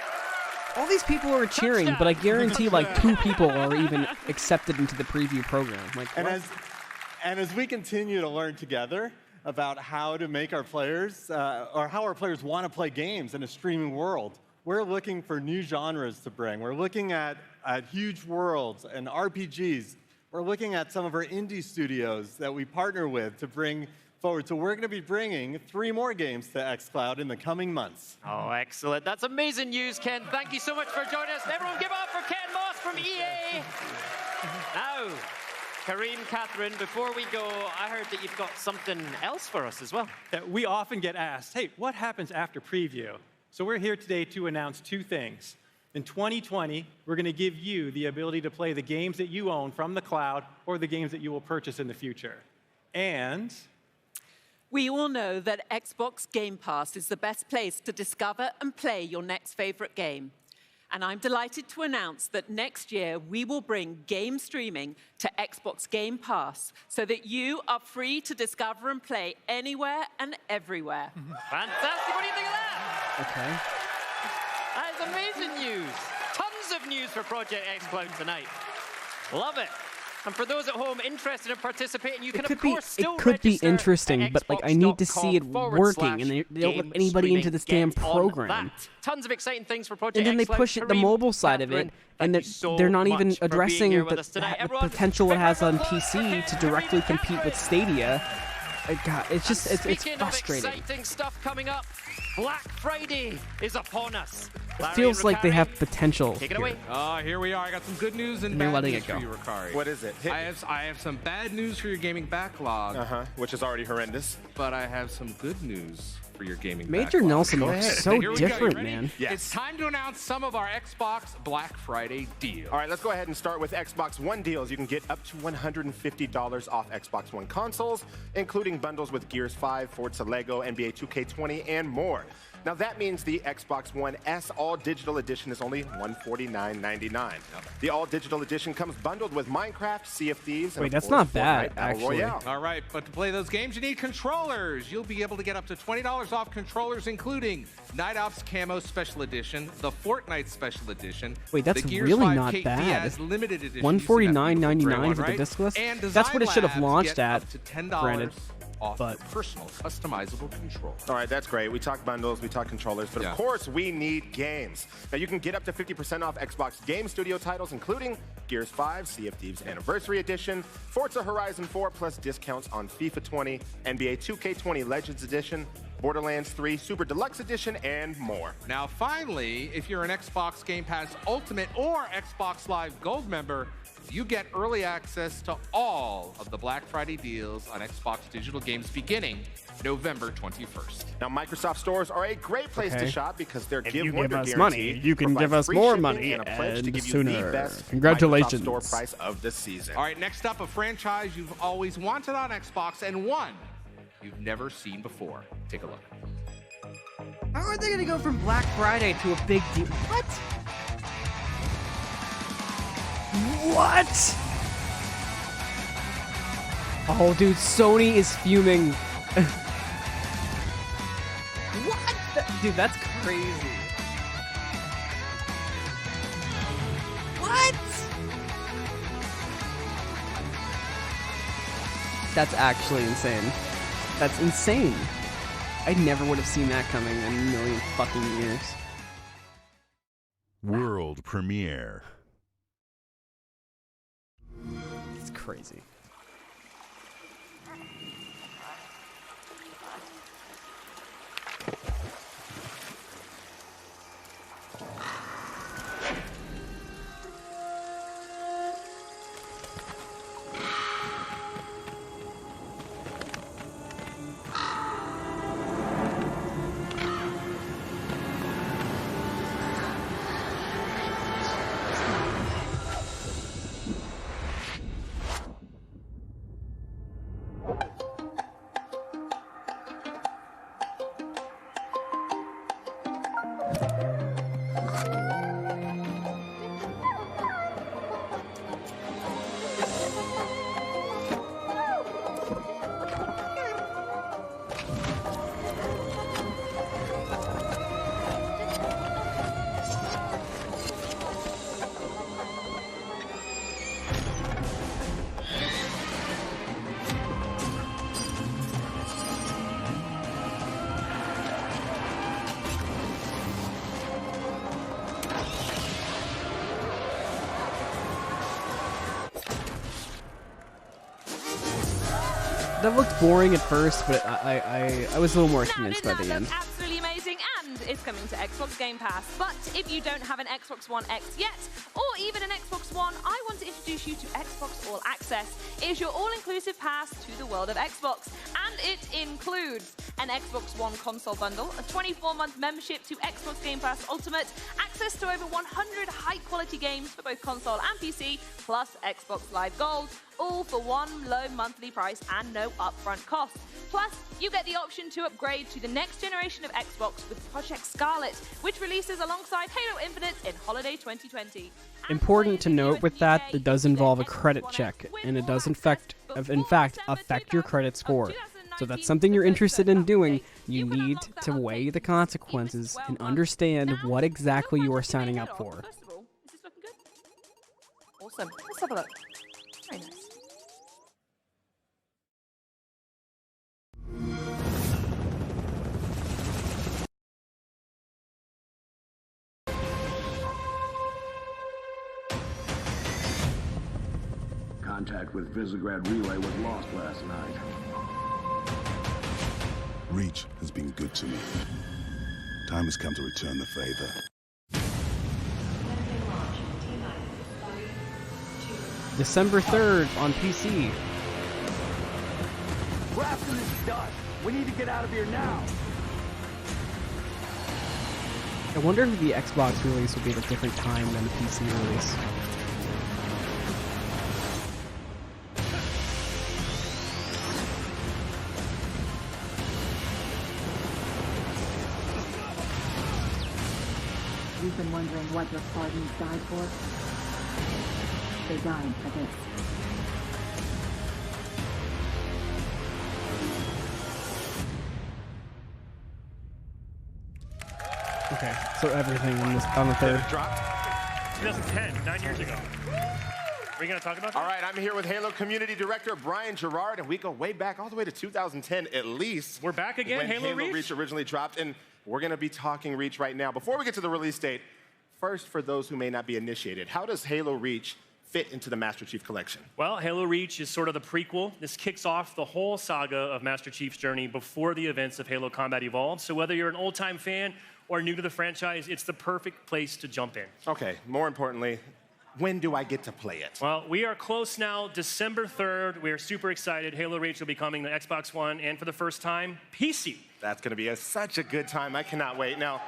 All these people are cheering, but I guarantee like 2 people are even accepted into the preview program. Like, and as we continue to learn together about how to make our players, or how our players want to play games in a streaming world, we're looking for new genres to bring. We're looking at huge worlds and RPGs. We're looking at some of our indie studios that we partner with to bring forward. So we're going to be bringing 3 more games to xCloud in the coming months. Oh, excellent. That's amazing news, Ken. Thank you so much for joining us. Everyone give up for Ken Moss from EA. Now, Kareem, Catherine, before we go, I heard that you've got something else for us as well. We often get asked, hey, what happens after preview? So we're here today to announce 2 things. In 2020, we're going to give you the ability to play the games that you own from the cloud or the games that you will purchase in the future. And we all know that Xbox Game Pass is the best place to discover and play your next favorite game. And I'm delighted to announce that next year we will bring game streaming to Xbox Game Pass so that you are free to discover and play anywhere and everywhere. Fantastic. What do you think of that? Okay. That is amazing news. Tons of news for Project xCloud tonight. Love it. And for those at home interested in participating, you can, of course, still It could be register interesting, but like I need to see it working, and they don't let anybody into this damn program. Tons of exciting things for Project And then they xCloud. push it the mobile side of it, and they're not even addressing the potential it has on PC to directly compete with Stadia. God, it's just it's frustrating. Speaking of exciting stuff coming up, Black Friday is upon us. It feels like they have potential. Take it away. Here we are. I got some good news and they're bad letting news it go. for you, Ricari. What is it? I have some bad news for your gaming backlog. Which is already horrendous. But I have some good news for your gaming Major backlog. Nelson looks so Here we different, go. You ready? man. Yes. It's time to announce some of our Xbox Black Friday deals. All right, let's go ahead and start with Xbox One deals. You can get up to $150 off Xbox One consoles, including bundles with Gears 5, Forza Lego, NBA 2K20, and more. Now, that means the Xbox One S All-Digital Edition is only $149.99. The All-Digital Edition comes bundled with Minecraft, Sea of Thieves, and Wait, of that's course, not bad, Fortnite Battle actually. Royale. All right, but to play those games, you need controllers. You'll be able to get up to $20 off controllers, including Night Ops Camo Special Edition, the Fortnite Special Edition. Wait, that's the Gears really 5 not Kate bad. Diaz Limited Edition. $149.99 for the right? discless. And That's what it should have Design launched Labs at. get up to $10 Granted, off but personal customizable control. All right, that's great. We talk bundles, we talk controllers, but of course we need games. Now you can get up to 50% off Xbox Game Studio titles, including Gears 5, Sea of Thieves Anniversary Edition, Forza Horizon 4, plus discounts on FIFA 20, NBA 2K20 Legends Edition, Borderlands 3 Super Deluxe Edition, and more. Now, finally, if you're an Xbox Game Pass Ultimate or Xbox Live Gold member, you get early access to all of the Black Friday deals on Xbox digital games beginning November 21st. Now, Microsoft stores are a great place to shop because their If you Give Wonder give us guarantee money, you can provides give us free more shipping money and a pledge to and give you sooner. the best Congratulations. Microsoft store price of the season. All right, next up, a franchise you've always wanted on Xbox and one you've never seen before. Take a look. How are they going to go from Black Friday to a big deal? What? What? Oh, dude, Sony is fuming. What? Dude, that's crazy. What? That's actually insane. That's insane. I never would have seen that coming in a million fucking years. World premiere. It's crazy. That looked boring at first, but I was a little more convinced by the end. Absolutely amazing, and it's coming to Xbox Game Pass. But if you don't have an Xbox One X yet, or even an Xbox One, I want to introduce you to Xbox All Access. It is your all-inclusive pass to the world of Xbox, and it includes an Xbox One console bundle, a 24-month membership to Xbox Game Pass Ultimate, access to over 100 high-quality games for both console and PC, plus Xbox Live Gold, all for one low monthly price and no upfront cost. Plus, you get the option to upgrade to the next generation of Xbox with Project Scarlet, which releases alongside Halo Infinite in holiday 2020. Important to note with that, it does involve a credit check, and it does in fact affect your credit score. So that's something you're interested in doing. You need to weigh the consequences and understand what exactly you are signing up for. First of all, is this looking good? Awesome. Let's have a look. Very nice. Contact with Visegrad Relay was lost last night. Reach has been good to me. Time has come to return the favor. December 3rd on PC. Grafton is done. We need to get out of here now. I wonder if the Xbox release will be at a different time than the PC release. You've been wondering what your Spartans died for? They died for this. Okay, so everything on the third. 2010, 9 years ago. Are we going to talk about that? All right, I'm here with Halo Community Director Brian Gerard, and we go way back, all the way to 2010 at least. We're back again, when Halo Reach originally dropped, and we're going to be talking Reach right now. Before we get to the release date, first, for those who may not be initiated, how does Halo Reach fit into the Master Chief Collection? Well, Halo Reach is sort of the prequel. This kicks off the whole saga of Master Chief's journey before the events of Halo Combat Evolved. So whether you're an old-time fan or new to the franchise, it's the perfect place to jump in. Okay, more importantly, when do I get to play it? Well, we are close now. December 3rd. We are super excited. Halo Reach will be coming to Xbox One and for the first time, PC. That's going to be such a good time. I cannot wait. Now,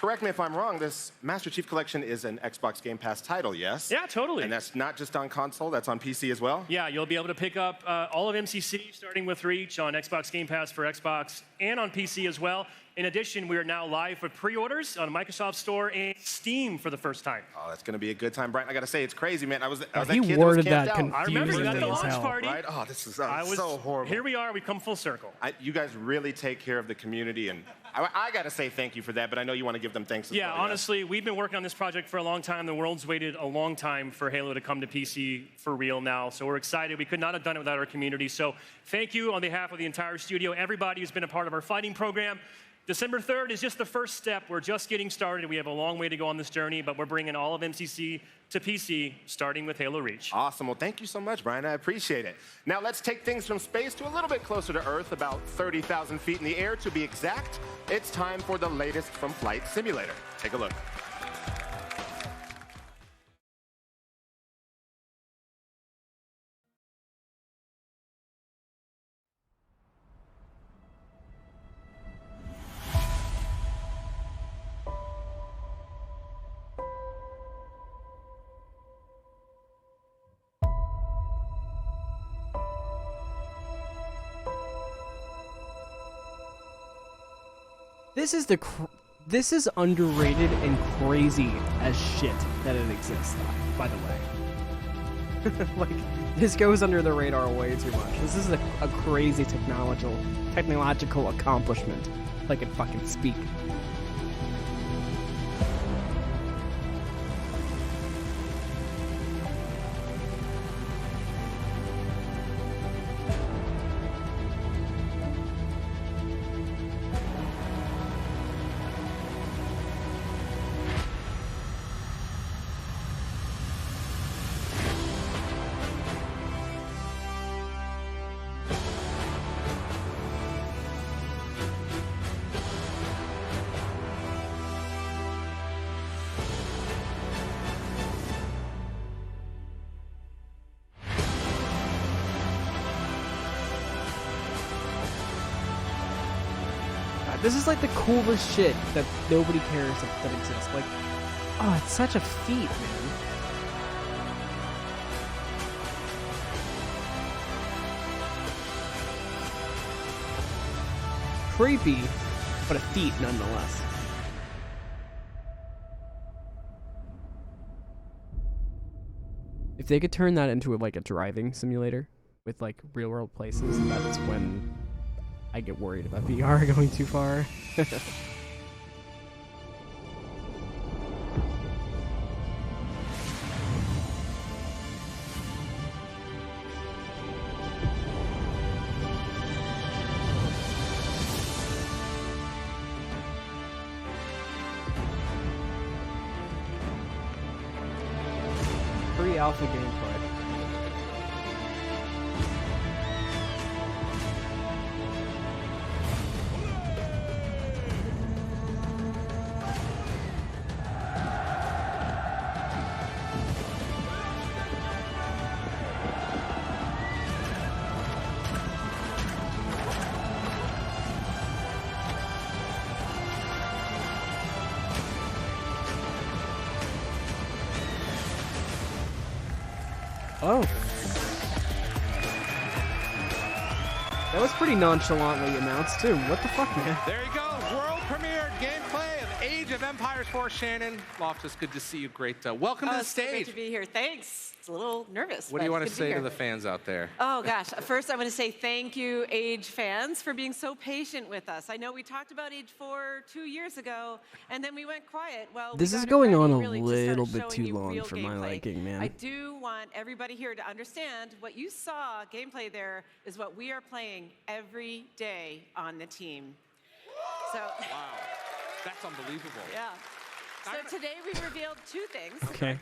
correct me if I'm wrong, this Master Chief Collection is an Xbox Game Pass title, yes? Yeah, totally. And that's not just on console, that's on PC as well? Yeah, you'll be able to pick up all of MCC, starting with Reach, on Xbox Game Pass for Xbox and on PC as well. In addition, we are now live for pre-orders on Microsoft Store and Steam for the first time. Oh, that's going to be a good time, Brian. I got to say, it's crazy, man. I was that he kid worded that was that camped out. I remember you at the launch hell. party. Right? Oh, this is I was so horrible. Here we are. We've come full circle. You guys really take care of the community, and I got to say thank you for that, but I know you want to give them thanks as Yeah, well. honestly, we've been working on this project for a long time. The world's waited a long time for Halo to come to PC for real now, so we're excited. We could not have done it without our community, so thank you on behalf of the entire studio, everybody who's been a part of our fighting program. December 3rd is just the first step. We're just getting started. We have a long way to go on this journey, but we're bringing all of MCC to PC, starting with Halo Reach. Awesome. Well, thank you so much, Brian. I appreciate it. Now, let's take things from space to a little bit closer to Earth, about 30,000 feet in the air to be exact. It's time for the latest from Flight Simulator. Take a look. This is underrated and crazy as shit that it exists, by the way. Like, this goes under the radar way too much. This is a crazy technological accomplishment. If I could fucking speak. This is like the coolest shit that nobody cares that exists. Like, oh, it's such a feat, man. Creepy, but a feat nonetheless. If they could turn that into like a driving simulator with like real world places, that's when I get worried about VR going too far. Pre-alpha gameplay. Oh. That was pretty nonchalantly announced, too. What the fuck, man? There you go. World premiere gameplay of Age of Empires 4. Shannon Loftus, good to see you. Great. Welcome to the It's so great stage. to be here. Thanks. It's a little nervous. What do you but want to it's good say be to here. the fans out there? Oh, gosh. First, I want to say thank you, Age fans, for being so patient with us. I know we talked about Age 4 2 years ago, and then we went quiet. Well, This we is got it going ready, on a really, to start little bit showing too you long real for my gameplay. liking, man. I do want everybody here to understand what you saw gameplay there is what we are playing every day on the team. So, Wow. That's unbelievable. yeah. So today we revealed two things. Okay.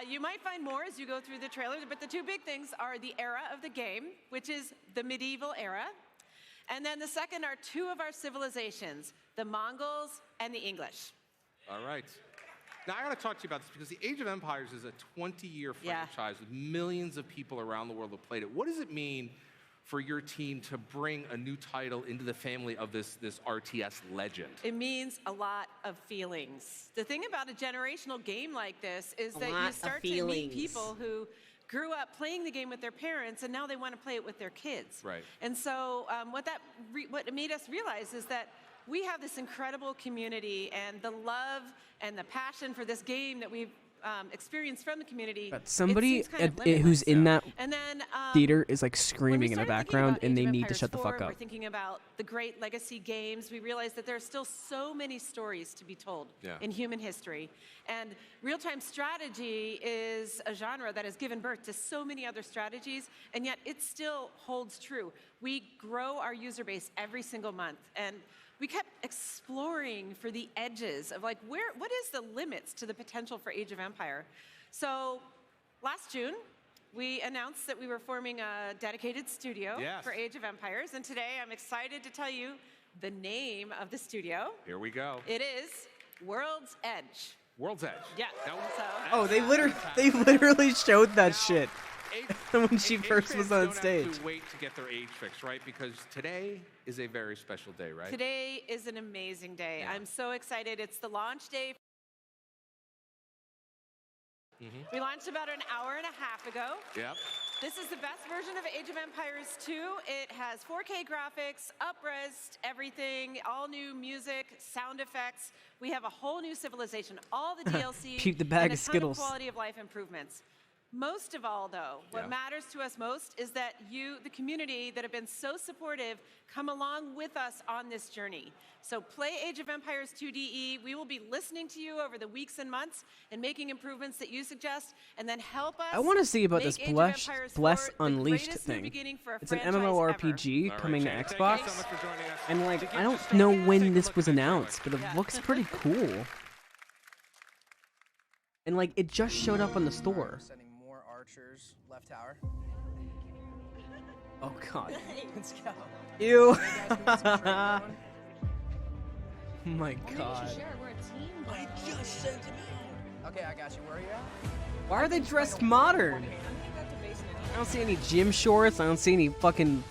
You might find more as you go through the trailers, but the two big things are the era of the game, which is the medieval era, and then the second are two of our civilizations, the Mongols and the English. All right. Now, I got to talk to you about this because the Age of Empires is a 20-year franchise with millions of people around the world who played it. What does it mean for your team to bring a new title into the family of this RTS legend? It means a lot of feelings. The thing about a generational game like this is that you start to meet people who grew up playing the game with their parents, and now they want to play it with their kids. Right. And so what it made us realize is that we have this incredible community, and the love and the passion for this game that we've experienced from the community. But somebody it seems kind of limitless. who's in that And then, theater is like screaming in the background, and they need to shut the fuck We're up. thinking about the great legacy games. We realize that there are still so many stories to be told in human history. And real-time strategy is a genre that has given birth to so many other strategies, and yet it still holds true. We grow our user base every single month, and we kept exploring for the edges of like, what is the limits to the potential for Age of Empire? So last June, we announced that we were forming a dedicated studio for Age of Empires, and today I'm excited to tell you the name of the studio. Here we go. It is World's Edge. World's Edge. Yeah. Oh, they literally showed that shit when she first was on stage. Have to wait to get their age fixed, right? Because today is a very special day, right? Today is an amazing day. I'm so excited. It's the launch day. We launched about an hour and a half ago. Yep. This is the best version of Age of Empires 2. It has 4K graphics, up-res everything, all new music, sound effects. We have a whole new civilization, all the DLC, Puke the bag and a of ton Skittles. of quality of life improvements. Most of all, though, what matters to us most is that you, the community that have been so supportive, come along with us on this journey. So play Age of Empires 2DE. We will be listening to you over the weeks and months and making improvements that you suggest, and then help us. I want to see about this make Age of Bless Empires Bless 4 the Unleashed greatest new thing. beginning for a It's an franchise MMORPG ever. coming to Thank you Xbox, so much for joining us. and like I don't know when this was announced, but it looks pretty cool. And like it just showed up on the store. Sending more archers left tower. Oh god. Let's go. Ew. Oh my god. We're a team. I just sent him out. Okay, I got you. Where are you at? Why are they dressed modern? I don't see any gym shorts. I don't see any fucking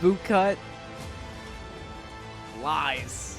boot cut. Lies.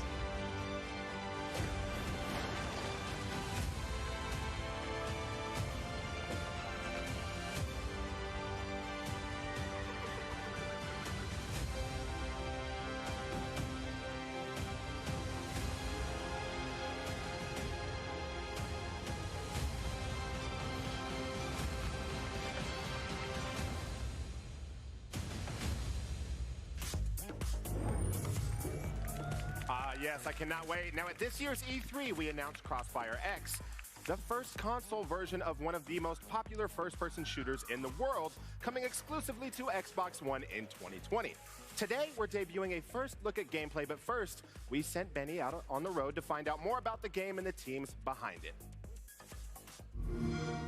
Yes, I cannot wait. Now, at this year's E3, we announced Crossfire X, the first console version of one of the most popular first-person shooters in the world, coming exclusively to Xbox One in 2020. Today, we're debuting a first look at gameplay, but first, we sent Benny out on the road to find out more about the game and the teams behind it.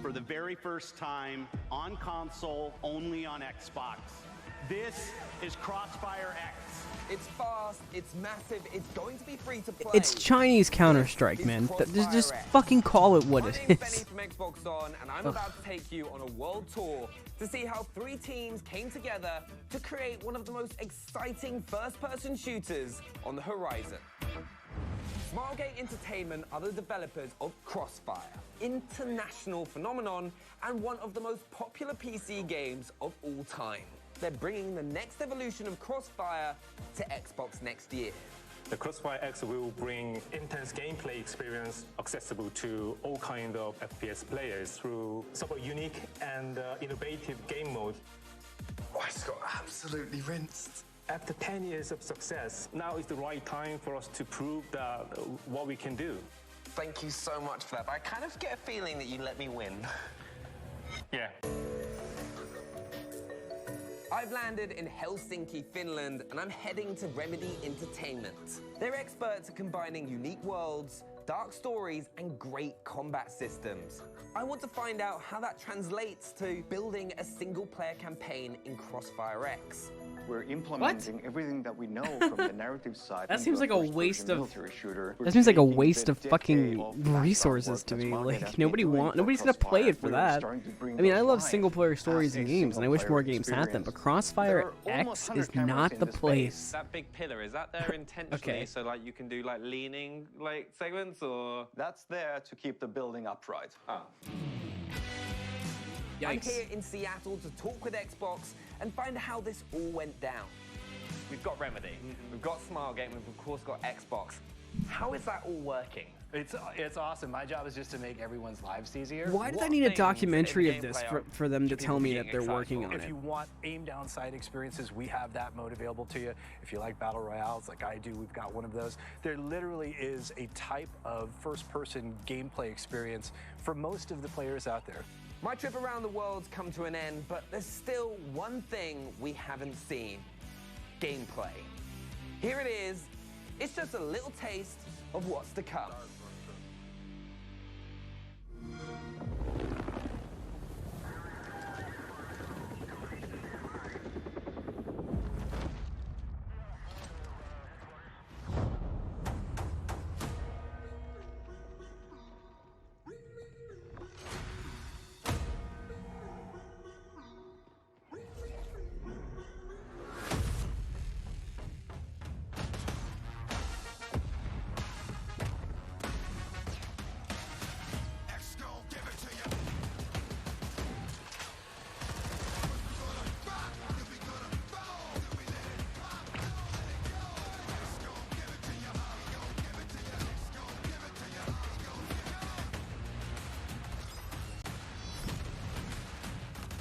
For the very first time on console, only on Xbox. This is Crossfire X. It's fast, it's massive, it's going to be free to play. It's Chinese Counter-Strike, man. Just fucking call it what it My name's is. Benny from Xbox On, and I'm about to take you on a world tour to see how 3 teams came together to create one of the most exciting first-person shooters on the horizon. Smilegate Entertainment are the developers of Crossfire, international phenomenon and one of the most popular PC games of all time. They're bringing the next evolution of Crossfire to Xbox next year. The Crossfire X will bring intense gameplay experience accessible to all kinds of FPS players through somewhat unique and innovative game mode. Oh, I just got absolutely rinsed. After 10 years of success, now is the right time for us to prove that what we can do. Thank you so much for that, but I kind of get a feeling that you let me win. Yeah. I've landed in Helsinki, Finland, and I'm heading to Remedy Entertainment. They're experts at combining unique worlds, dark stories, and great combat systems. I want to find out how that translates to building a single-player campaign in Crossfire X. We're implementing everything that we know from the narrative side. That seems like a waste of. Military shooter. That seems like a waste of fucking resources to me. Like nobody's gonna play it for that. I mean, I love single-player stories in games, and I wish more games had them. But Crossfire X is not the place. That big pillar, is that there intentionally so like you can do like leaning like segments, or that's there to keep the building upright. I'm here in Seattle to talk with Xbox and find out how this all went down. we've got Remedy, we've got Smilegate, we've of course got Xbox. How is that all working? It's awesome. My job is just to make everyone's lives easier. Why did I need a documentary of this for them to tell me that they're working on it? If you want aim down sight experiences, we have that mode available to you. If you like battle royales like I do, we've got one of those. There literally is a type of first-person gameplay experience for most of the players out there. My trip around the world's come to an end, but there's still one thing we haven't seen: gameplay. Here it is. It's just a little taste of what's to come.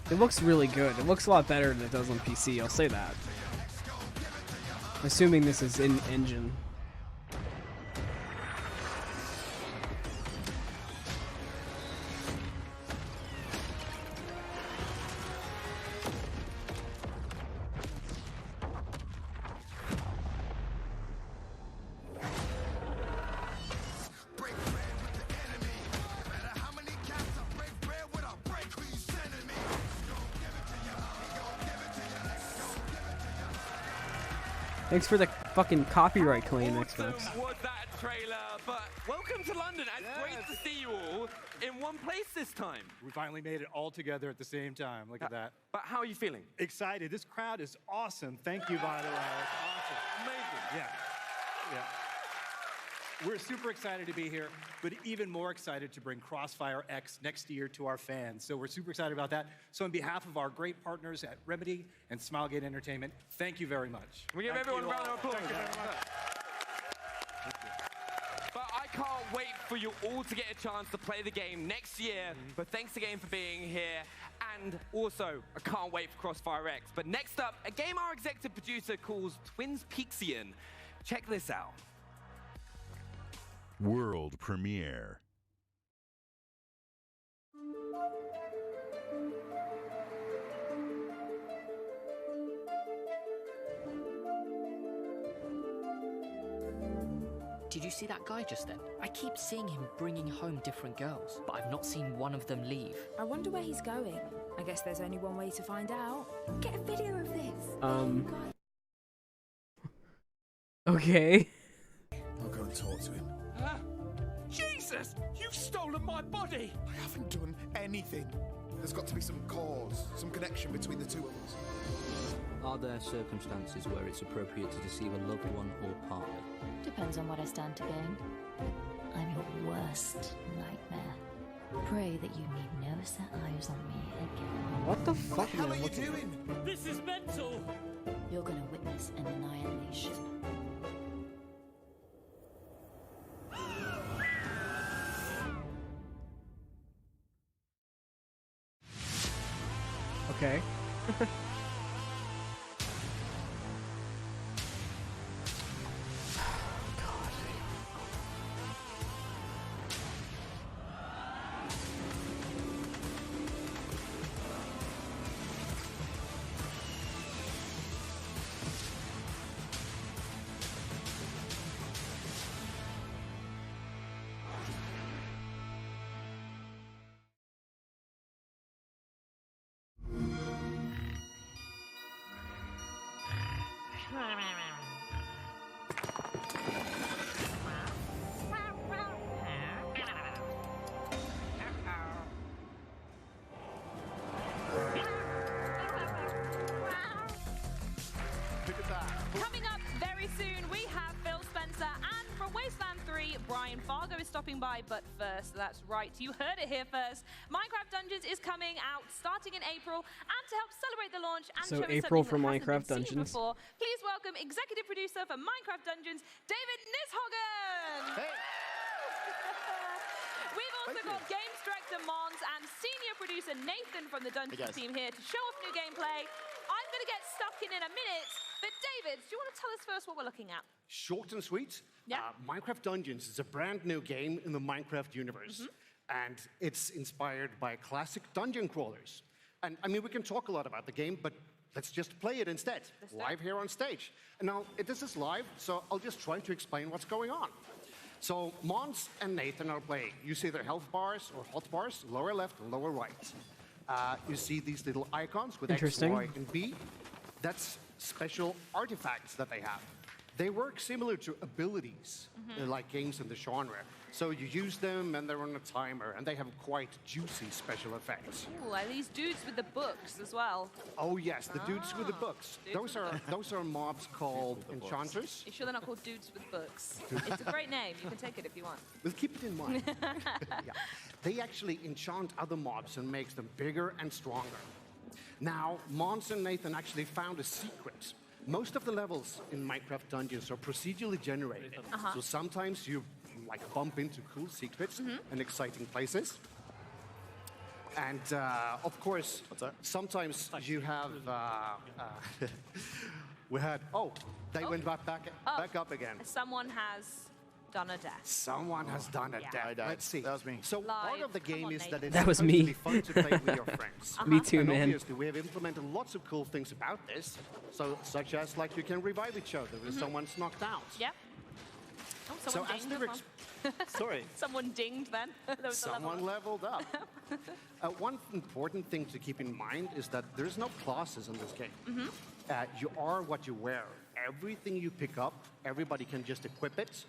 It looks really good. It looks a lot better than it does on PC, I'll say that. Assuming this is in engine. Thanks for the fucking copyright claim, Xbox. Was that trailer? But welcome to London. It's great to see you all in one place this time. We finally made it all together at the same time. Look at that. But how are you feeling? Excited. This crowd is awesome. Thank you, by the way. It's awesome. Amazing. Yeah. We're super excited to be here, but even more excited to bring Crossfire X next year to our fans. So we're super excited about that. So on behalf of our great partners at Remedy and Smilegate Entertainment, thank you very much. We give everyone a round of applause. Thank you very much. But I can't wait for you all to get a chance to play the game next year. But thanks again for being here. And also, I can't wait for Crossfire X. But next up, a game our executive producer calls Twins Peaksian. Check this out. World premiere. Did you see that guy just then? I keep seeing him bringing home different girls, but I've not seen one of them leave. I wonder where he's going. I guess there's only one way to find out. Get a video of this. Okay. I'll go and talk to him. Jesus! You've stolen my body! I haven't done anything. There's got to be some cause, some connection between the two of us. Are there circumstances where it's appropriate to deceive a loved one or partner? Depends on what I stand to gain. I'm your worst nightmare. Pray that you need never set eyes on me again. What the fuck am I looking at? This is mental! You're gonna witness an annihilation. Okay. Coming up very soon, we have Phil Spencer, and from Wasteland 3, Brian Fargo is stopping by. But first, that's right, you heard it here first. Minecraft Dungeons is coming out starting in April, and to help celebrate the launch and So show us April something for that hasn't Minecraft been seen Dungeons. before, please welcome executive producer for Minecraft Dungeons, David Nishogan. Hey. We've also got games director Mons and senior producer Nathan from the Dungeons team here to show off new gameplay. I'm going to get stuck in a minute, but David, do you want to tell us first what we're looking at? Short and sweet. Yeah. Minecraft Dungeons is a brand new game in the Minecraft universe. And it's inspired by classic dungeon crawlers. And I mean, we can talk a lot about the game, but let's just play it instead, live here on stage. And now, this is live, so I'll just try to explain what's going on. So Mons and Nathan are playing. You see their health bars or hot bars, lower left and lower right. You see these little icons with X, Y, and B. That's special artifacts that they have. They work similar to abilities, like games in the genre. So you use them and they're on a timer, and they have quite juicy special effects. Ooh, are these dudes with the books as well? Oh yes, the dudes with the books. Those are mobs called enchanters. You sure they're not called dudes with books? It's a great name. You can take it if you want. We'll keep it in mind. Yeah. They actually enchant other mobs and makes them bigger and stronger. Now, Mons and Nathan actually found a secret. Most of the levels in Minecraft Dungeons are procedurally generated. So sometimes you bump into cool secrets and exciting places. And of course, sometimes you have we had they went back up again. Someone has done a death. Someone has done a death. Let's see. That was me. So part of the game is that it's That was supposed me. to be fun to play with your friends. Me too, And man. obviously, we have implemented lots of cool things about this. So, such as you can revive each other if someone's knocked out. Yeah. Oh, someone as dinged they're as well. Sorry. Someone dinged then. There was a Someone leveled up. One important thing to keep in mind is that there's no classes in this game. You are what you wear. Everything you pick up, everybody can just equip it.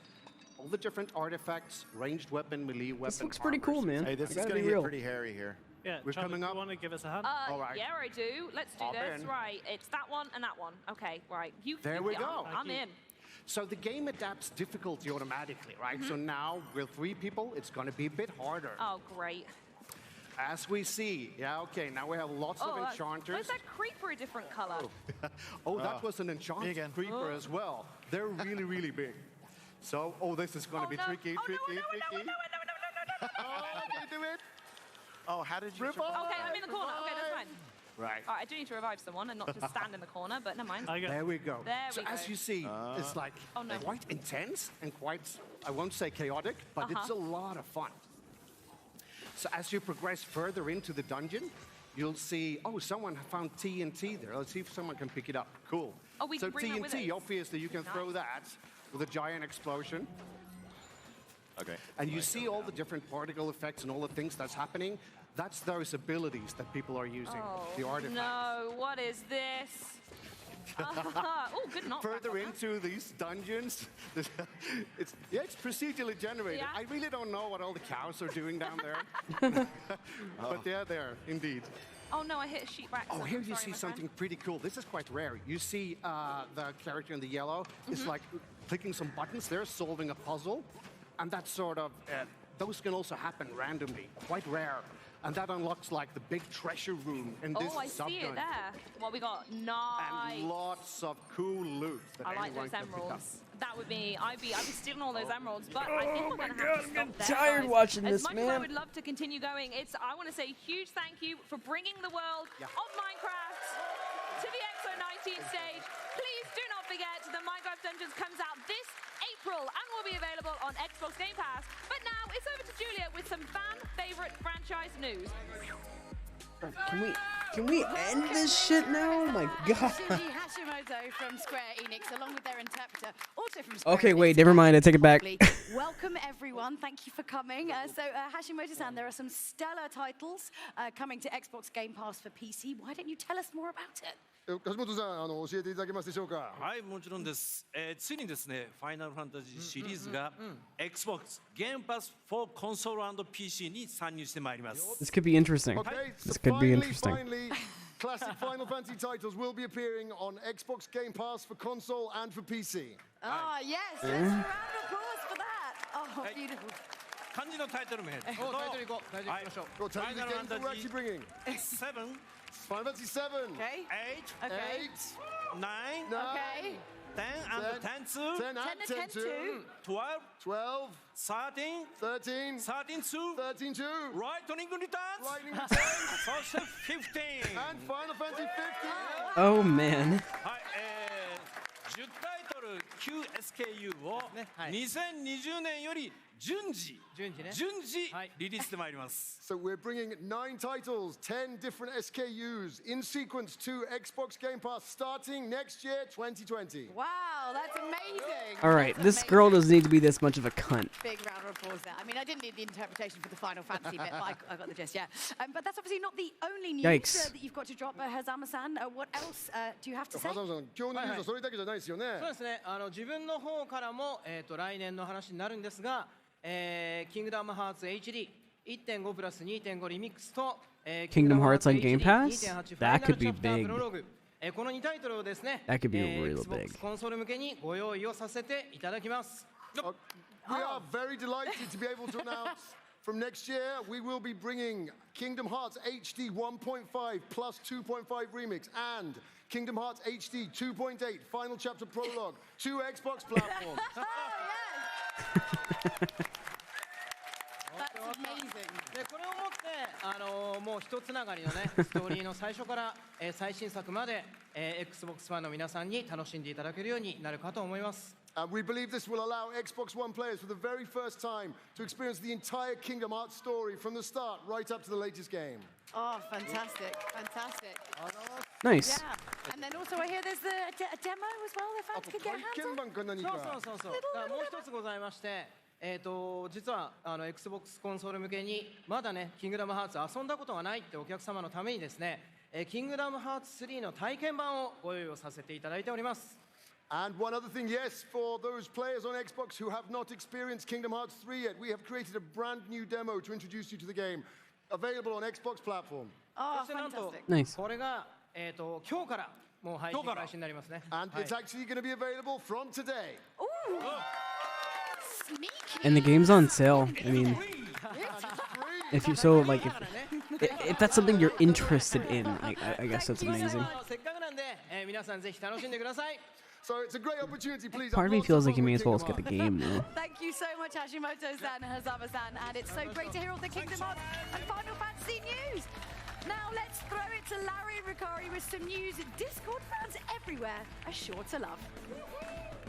All the different artifacts, ranged weapon, melee weapon. This looks pretty cool, man. Hey, this I is gotta going be to real. get pretty hairy here. Yeah, We're coming up. Want to give us a hand? All right. Yeah, I do. Let's do Hop this. in. Right, it's that one and that one. Okay, right. There we go. I'm in. So the game adapts difficulty automatically, right? So now, with 3 people, it's going to be a bit harder. Oh, great. As we see, okay, now we have lots of enchanters. Where's that creeper a different color? That was an enchanted creeper as well. They're really, really big. So, this is going to be tricky. No, can you do it? Oh, how did you? Okay, I'm in the corner. Okay, that's fine. Right. All right, I do need to revive someone and not just stand in the corner, but never mind. There we go. There so we go. as you see, it's quite intense and quite, I won't say chaotic, but it's a lot of fun. So as you progress further into the dungeon, you'll see, someone found TNT there. Let's see if someone can pick it up. Cool. Oh, we can bring that with TNT, us. obviously, you can throw that with a giant explosion. Okay. And you see all the different particle effects and all the things that's happening. That's those abilities that people are using, the artifacts. No, what is this? Oh, good knock. Further into these dungeons, it's procedurally generated. Yeah. I really don't know what all the cows are doing down there. But they're there, indeed. Oh no, I hit a sheep back. Oh, here you see something pretty cool. This is quite rare. You see the character in the yellow is clicking some buttons there, solving a puzzle. And that's sort of, those can also happen randomly, quite rare. And that unlocks the big treasure room in this I see it there. What we got? Nice. And lots of cool loot that I like anyone those can pick up. emeralds. That would be, I'd be stealing all those emeralds, but I think we're going to have to stop there. tired guys. watching as this, much as I man. would love to continue going, I want to say a huge thank you for bringing the world of Minecraft to the XO19 stage. Please do not forget that Minecraft Dungeons comes out this April and will be available on Xbox Game Pass. But now it's over to Julia with some fan-favorite franchise news. Can we end this shit now? Oh my god. Shinji Hashimoto from Square Enix, along with their interpreter, also from Square Okay, Enix. wait, never mind. I take it back. Welcome, everyone. Thank you for coming. Hashimoto-san, there are some stellar titles coming to Xbox Game Pass for PC. Why don't you tell us more about it? 橋本さん、教えていただけますでしょうか。はい、もちろんです。ついにですね、ファイナルファンタジーシリーズが Xbox Game Pass for Console and PC に参入してまいります。This could be interesting. Okay, so This could be interesting. Finally, classic Final Fantasy titles will be appearing on Xbox Game Pass for console and for PC. Ah, yes. Let's round of applause for that. Oh, beautiful. 漢字のタイトル名ですけど、タイトル行こう。タイトル行きましょう。What type of games are we actually bringing? 7 Final Fantasy 7. Okay. 8 Okay. 9 Okay. 10 and 10 2 10 and 10 2. 12 12. 13 13. 13 2 13 2. Lightning Returns Lightning Returns. そして15 And Final Fantasy 15. Oh man. はい、10タイトル 9SKU を2020年より順次リリースしてまいります。So we're bringing 9 titles, 10 different SKUs in sequence to Xbox Game Pass starting next year, 2020. Wow, that's amazing. All right, this girl doesn't need to be this much of a cunt. Big round of applause there. I mean, I didn't need the interpretation for the Final Fantasy bit, but I got the gist, yeah. But that's obviously not the only news Yikes. that you've got to drop, Hazama-san. What else do you have to say? 風間さん、今日のニュースはそれだけじゃないですよね。そうですね。自分の方からも来年の話になるんですが、キングダムハーツ HD 1.5 プラス 2.5 リミックスと Kingdom Hearts on Game Pass? That could be big. この2タイトルをですね、 That could be real big. Xbox コンソール向けにご用意をさせていただきます。We are very delighted to be able to announce from next year we will be bringing Kingdom Hearts HD 1.5 plus 2.5 remix and Kingdom Hearts HD 2.8 Final Chapter Prologue to Xbox platforms. That's amazing. でこれをもってもう一つながりのねストーリーの最初から最新作までXbox ファンの皆さんに楽しんでいただけるようになるかと思います。We believe this will allow Xbox One players for the very first time to experience the entire Kingdom Hearts story from the start right up to the latest game. Oh, fantastic, fantastic. Nice. Yeah. And then also I hear there's a demo as well that fans could get hands on. そう。もう一つございまして、実はXbox コンソール向けにまだね、キングダムハーツ遊んだことがないってお客様のためにですね、キングダムハーツ3の体験版をご用意をさせていただいております。And one other thing, yes, for those players on Xbox who have not experienced Kingdom Hearts 3 yet, we have created a brand new demo to introduce you to the game, available on Xbox platform. Oh, そしてなんと Nice. これが今日からもう配信開始になりますね。 And it's actually going to be available from today. Ooh. Sneaky. And the game's on sale. I mean, if you so like if that's something you're interested in, I guess that's amazing. せっかくなんで皆さんぜひ楽しんでください。 So it's a great opportunity, please. Part of me feels like you may as well just get the game though. Thank you so much, Hashimoto-san and Hazama-san. And it's so great to hear all the Kingdom Hearts and Final Fantasy news. Now let's throw it to Larry Ricari with some news Discord fans everywhere are sure to love.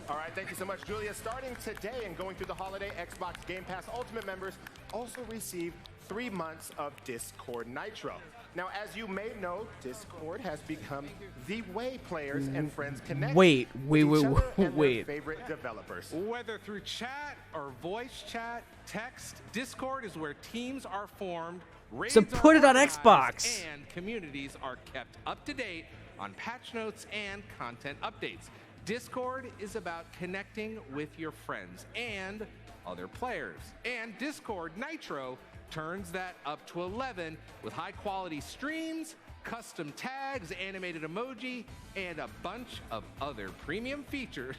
All right, thank you so much, Julia. Starting today and going through the holiday, Xbox Game Pass Ultimate members also receive 3 months of Discord Nitro. Now, as you may know, Discord has become the way players and friends connect with each other and their favorite developers. Whether through chat or voice chat, text, Discord is where teams are formed, So put it on Xbox. and communities are kept up to date on patch notes and content updates. Discord is about connecting with your friends and other players. And Discord Nitro turns that up to 11 with high-quality streams, custom tags, animated emoji, and a bunch of other premium features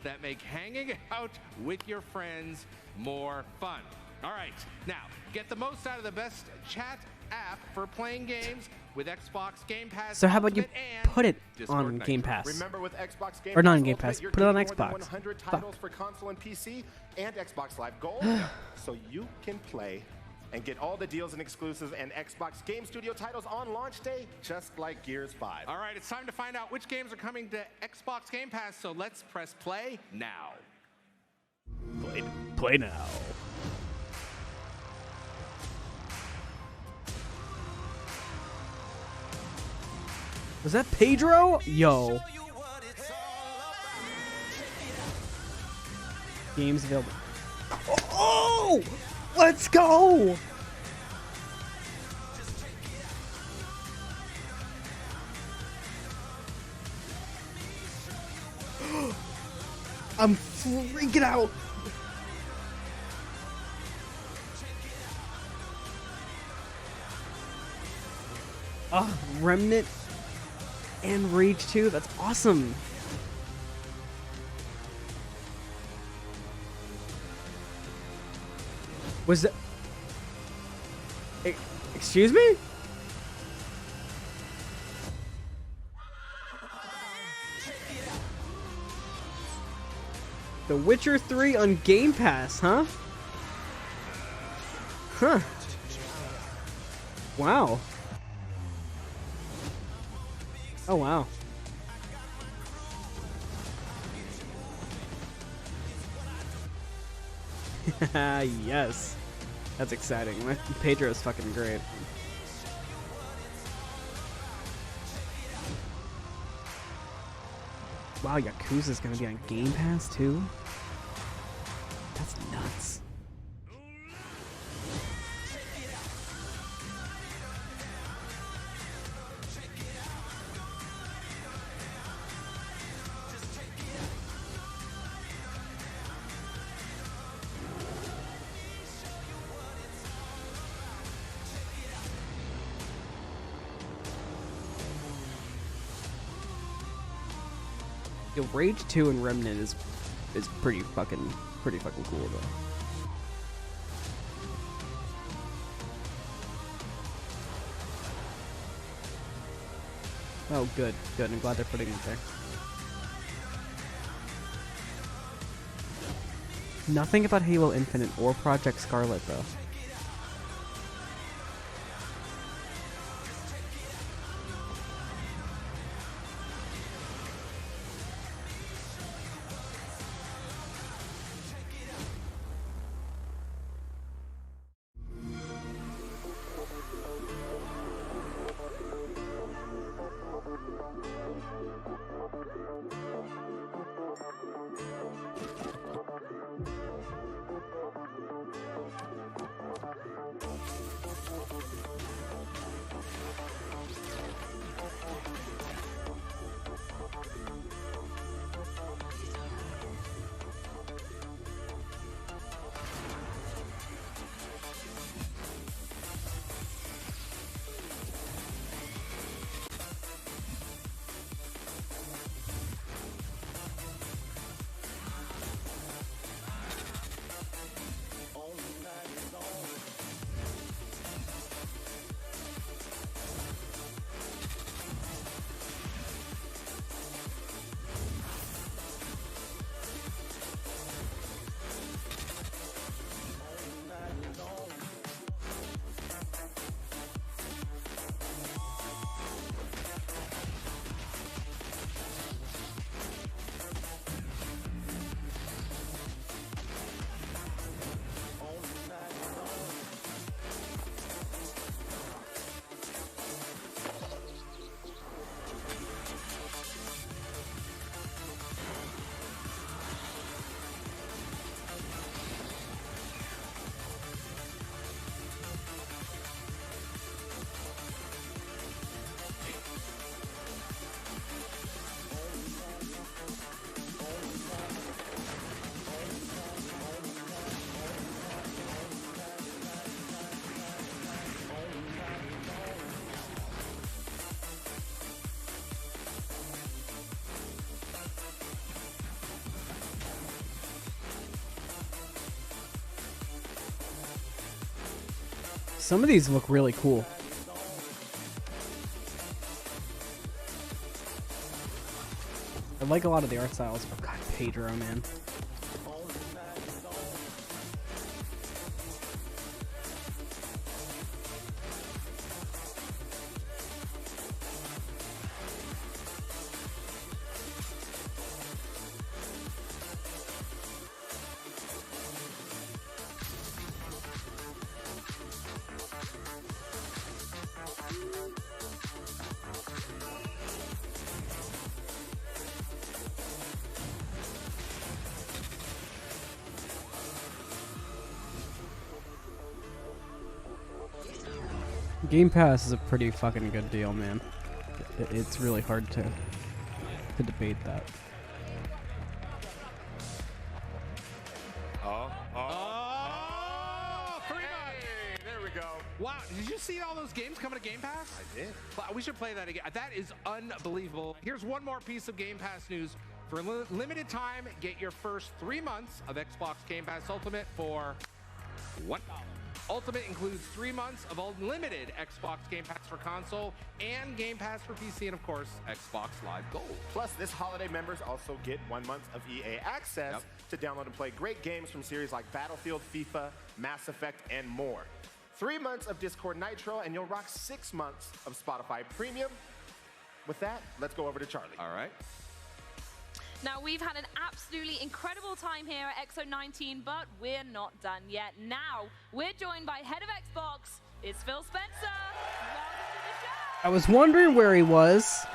that make hanging out with your friends more fun. All right, now, get the most out of the best chat app for playing games with Xbox Game Pass. So how about you Ultimate put it and on Discord Game Nitro. Pass? Remember, with Xbox Game Or not on Pass Game Pass, Ultimate, put it on you're getting more Xbox. than 100 Fuck. titles for console and PC and Xbox Live Gold, so you can play and get all the deals and exclusives and Xbox Game Studio titles on launch day, just like Gears 5. All right, it's time to find out which games are coming to Xbox Game Pass, so let's press play now. Play now. Was that Pedro? Yo. Games available. Oh! Let's go! I'm freaking out. Oh, Remnant and Rage 2. That's awesome. Was that... Excuse me? The Witcher 3 on Game Pass, huh? Huh. Wow. Oh, wow. Yes. That's exciting. Pedro is fucking great. Wow, Yakuza's gonna be on Game Pass too? That's nuts. Yo, Rage 2 and Remnant is pretty fucking cool though. Oh, good. I'm glad they're putting it there. Nothing about Halo Infinite or Project Scarlet though. Some of these look really cool. I like a lot of the art styles, but God, Pedro, man. Game Pass is a pretty fucking good deal, man. It's really hard to debate that. There we go. Wow, did you see all those games coming to Game Pass? I did. Wow, we should play that again. That is unbelievable. Here's one more piece of Game Pass news. For a limited time, get your first 3 months of Xbox Game Pass Ultimate for $1. Ultimate includes 3 months of unlimited Xbox Game Pass for console and Game Pass for PC, and of course, Xbox Live Gold. Plus, this holiday, members also get 1 month of EA access to download and play great games from series like Battlefield, FIFA, Mass Effect, and more. 3 months of Discord Nitro, and you'll rock 6 months of Spotify Premium. With that, let's go over to Charlie. All right. Now, we've had an absolutely incredible time here at XO19, but we're not done yet. Now, we're joined by head of Xbox, it's Phil Spencer. Welcome to the show. I was wondering where he was.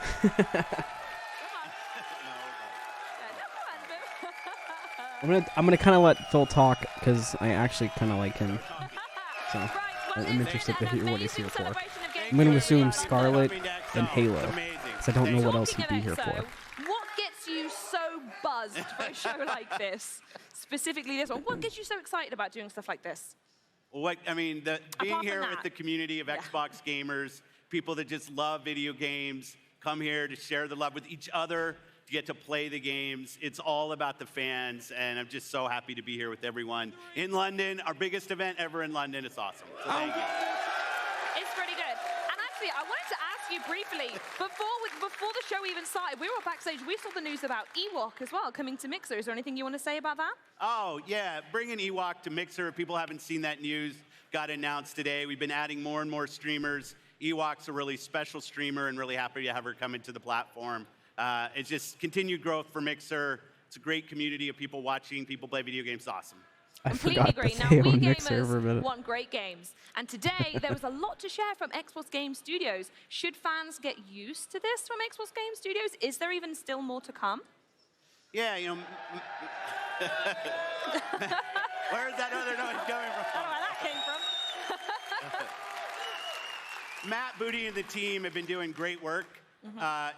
I'm gonna kind of let Phil talk because I actually kind of like him. So I'm interested to hear what he's here for. I'm gonna assume Scarlet and Halo, because I don't know what else he'd be here for. What gets you so buzzed for a show like this? Specifically this one. What gets you so excited about doing stuff like this? What I mean, being here with the community of Xbox gamers, people that just love video games, come here to share the love with each other, to get to play the games. It's all about the fans, and I'm just so happy to be here with everyone in London. Our biggest event ever in London. It's awesome. So thank you. It's pretty good. And actually, I wanted to ask you briefly, before the show even started, we were backstage, we saw the news about Ewok as well, coming to Mixer. Is there anything you want to say about that? Oh, yeah, bringing Ewok to Mixer. If people haven't seen that news, got announced today. We've been adding more and more streamers. Ewok's a really special streamer, and really happy to have her come into the platform. It's just continued growth for Mixer. It's a great community of people watching, people play video games. It's awesome. I Completely forgot agree. to Now, say we on Mixer for a gamers minute. want great games. And today, there was a lot to share from Xbox Game Studios. Should fans get used to this from Xbox Game Studios? Is there even still more to come? Yeah, you know. Where's that other noise coming from? I don't know where that came from. Matt, Booty, and the team have been doing great work.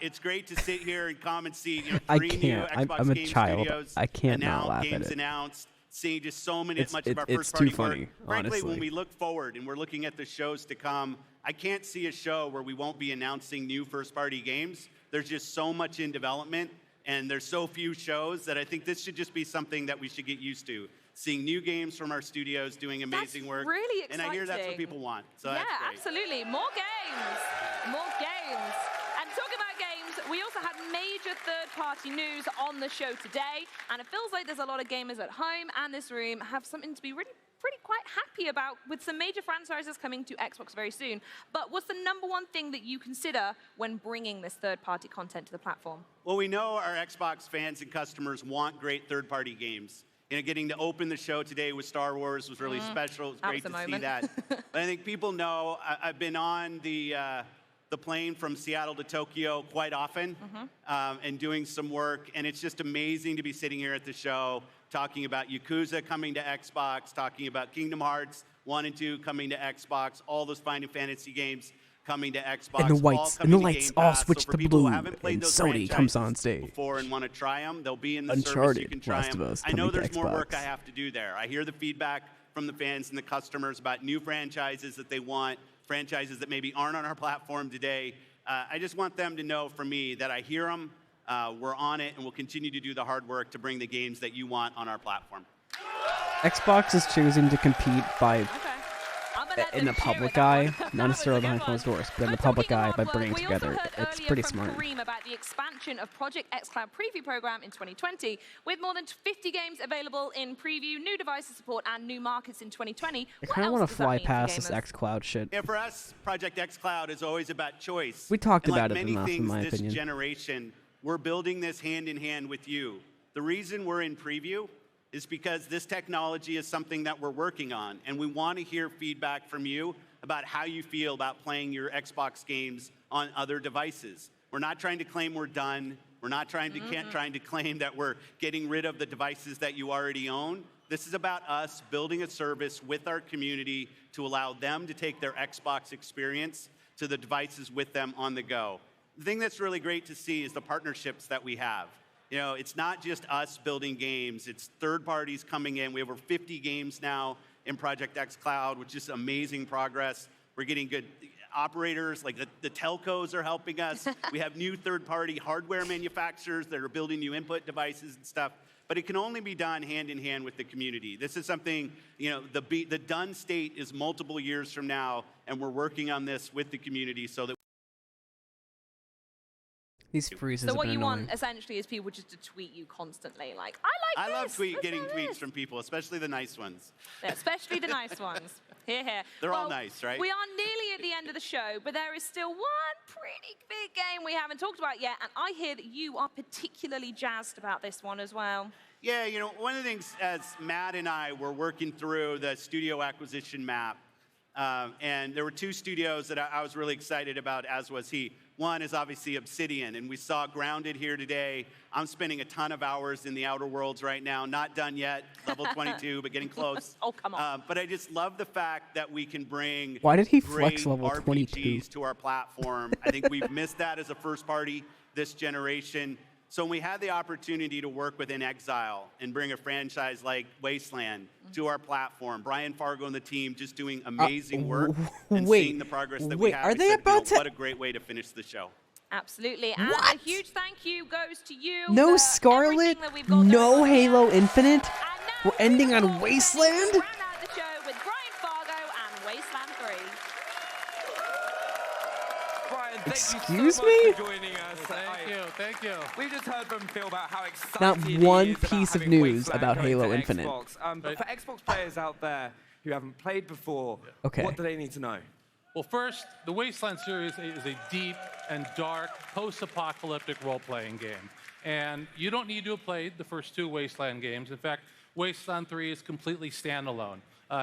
It's great to sit here and come and see I 3 new can't. Xbox I'm a Game child. Studios I can't not laugh games at it. announced, seeing just so much of our It's first-party too funny, work. Frankly, honestly. when we look forward and we're looking at the shows to come, I can't see a show where we won't be announcing new first-party games. There's just so much in development, and there's so few shows that I think this should just be something that we should get used to. Seeing new games from our studios doing amazing work. Really exciting. And I hear that's what people want. So Yeah, that's great. absolutely. More games. More games. And talking about games, we also had major third-party news on the show today, and it feels like there's a lot of gamers at home and this room have something to be really pretty quite happy about, with some major franchises coming to Xbox very soon. But what's the #1 thing that you consider when bringing this third-party content to the platform? Well, we know our Xbox fans and customers want great third-party games. You know, getting to open the show today with Star Wars was really special. It was great to see that. But I think people know I've been on the plane from Seattle to Tokyo quite often and doing some work, and it's just amazing to be sitting here at the show talking about Yakuza coming to Xbox, talking about Kingdom Hearts 1 and 2 coming to Xbox, all those Final Fantasy games coming to Xbox. And the whites all and the coming to lights Game all Pass. switch So for to people who blue, haven't played and those Sony comes on franchises stage. before and want to try them, they'll be in the service. You Uncharted, can try Last them. of Us I know coming to there's more work Xbox. I have to do there. I hear the feedback from the fans and the customers about new franchises that they want, franchises that maybe aren't on our platform today. I just want them to know from me that I hear them, we're on it, and we'll continue to do the hard work to bring the games that you want on our platform. Xbox is choosing to compete by in the public eye, not necessarily behind closed doors, but in the public eye by bringing We together. also heard It's earlier pretty from smart. Kareem about the expansion of Project xCloud Preview program in 2020, with more than 50 games available in preview, new devices support, and new markets in 2020. I kind of want to fly past this gamers? xCloud shit. Yeah, for us, Project xCloud is always about choice. We talked And about like it many enough, in things my this opinion. generation, we're building this hand in hand with you. The reason we're in preview is because this technology is something that we're working on, and we want to hear feedback from you about how you feel about playing your Xbox games on other devices. We're not trying to claim we're done. We're not trying to claim that we're getting rid of the devices that you already own. This is about us building a service with our community to allow them to take their Xbox experience to the devices with them on the go. The thing that's really great to see is the partnerships that we have. You know, it's not just us building games, it's third parties coming in. We have over 50 games now in Project X Cloud, which is amazing progress. We're getting good operators, like the telcos are helping us. We have new third-party hardware manufacturers that are building new input devices and stuff. But it can only be done hand in hand with the community. This is something, you know, the done state is multiple years from now, and we're working on this with the community so that These freezes So have what been you annoying. want essentially is people just to tweet you constantly, like, I love getting tweets from people, especially the nice ones. Yeah, especially the nice ones. Here, here. They're all nice, right? We are nearly at the end of the show, but there is still one pretty big game we haven't talked about yet, and I hear that you are particularly jazzed about this one as well. Yeah, you know, one of the things as Matt and I were working through the studio acquisition map, and there were two studios that I was really excited about, as was he. One is obviously Obsidian, and we saw Grounded here today. I'm spending a ton of hours in the Outer Worlds right now. Not done yet, level 22, but getting close. Oh, come on. But I just love the fact that we can bring Why did he great flex level RPGs 22? to our platform. I think we've missed that as a first party this generation. So when we had the opportunity to work with In Exile and bring a franchise like Wasteland to our platform, Brian Fargo and the team just doing amazing work and seeing the progress that we have. Are we they said, about to? what a great way to finish the show. Absolutely. And a huge thank you goes to you. No for Scarlet, everything that we've got no going on here. Halo Infinite. We're ending on Wasteland. Round out the show with Brian Fargo and Wasteland 3. Brian, thank Excuse you so me? much for joining us. Thank you. We've just heard from Phil about how excited Not he one is about piece of having news Wasteland about going Halo to Infinite. Xbox. But for Xbox players out there who haven't played before, Okay. what do they need to know? Well, first, the Wasteland series is a deep and dark post-apocalyptic role-playing game. And you don't need to have played the first two Wasteland games. In fact, Wasteland 3 is completely standalone.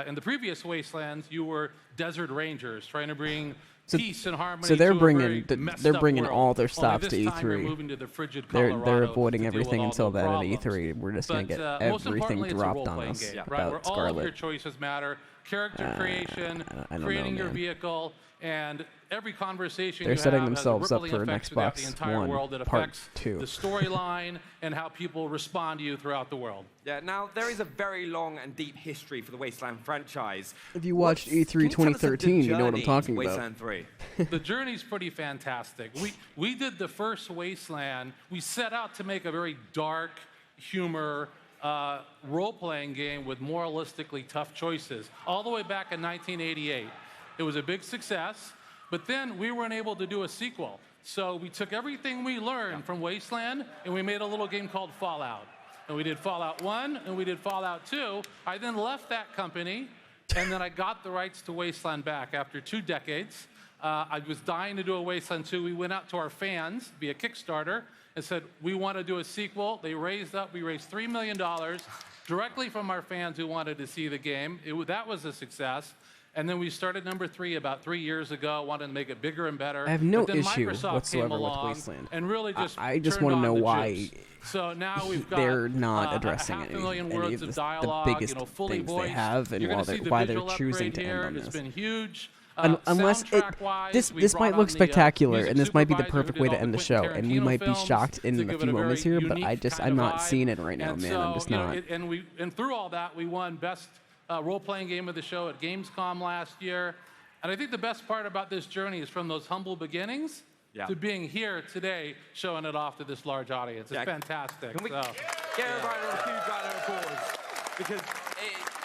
In the previous Wastelands, you were desert rangers trying to bring peace and harmony. So they're to a bringing very messed they're up bringing world. all their Only stops this to time you're E3. moving to the frigid They're Colorado avoiding to deal with everything all until the then at problems. E3. We're just gonna But, get most everything importantly, it's a dropped on role-playing us game, right? about Where all of your Scarlet. choices matter. Character creation, I don't creating know, your man. vehicle, and every conversation They're you setting have themselves has up rippling for an effects throughout the Xbox entire One world that Part affects 2. the storyline and how people respond to you throughout the world. Yeah, now there is a very long and deep history for the Wasteland franchise. If you watched Can E3 you tell us of the 2013, you know what I'm journey talking to about. Wasteland 3. The journey's pretty fantastic. We did the first Wasteland. We set out to make a very dark humor role-playing game with moralistically tough choices. All the way back in 1988. It was a big success, but then we weren't able to do a sequel. So we took everything we learned from Wasteland and we made a little game called Fallout. And we did Fallout 1 and we did Fallout 2. I then left that company and then I got the rights to Wasteland back after 2 decades. I was dying to do a Wasteland 2. We went out to our fans via Kickstarter and said, we want to do a sequel. We raised $3 million directly from our fans who wanted to see the game. That was a success. And then we started number 3 about 3 years ago, wanted to make it bigger and better. I have no but then issue Microsoft whatsoever came with along Wasteland. and really just I just want to know why juice. So now we've got they're not addressing half a any million of words the of dialogue, biggest fully things voiced. they have and You're why gonna see the they're visual choosing upgrade to here. end on It's this. been huge. Unless this might look spectacular and this might be the perfect way to end the show, and we might be shocked in a few moments here, but I'm not seeing it right now, man. I'm just not. And through all that, we won best role-playing game of the show at Gamescom last year. And I think the best part about this journey is from those humble beginnings to being here today, showing it off to this large audience. It's fantastic. Can we give everybody a huge round of applause? Because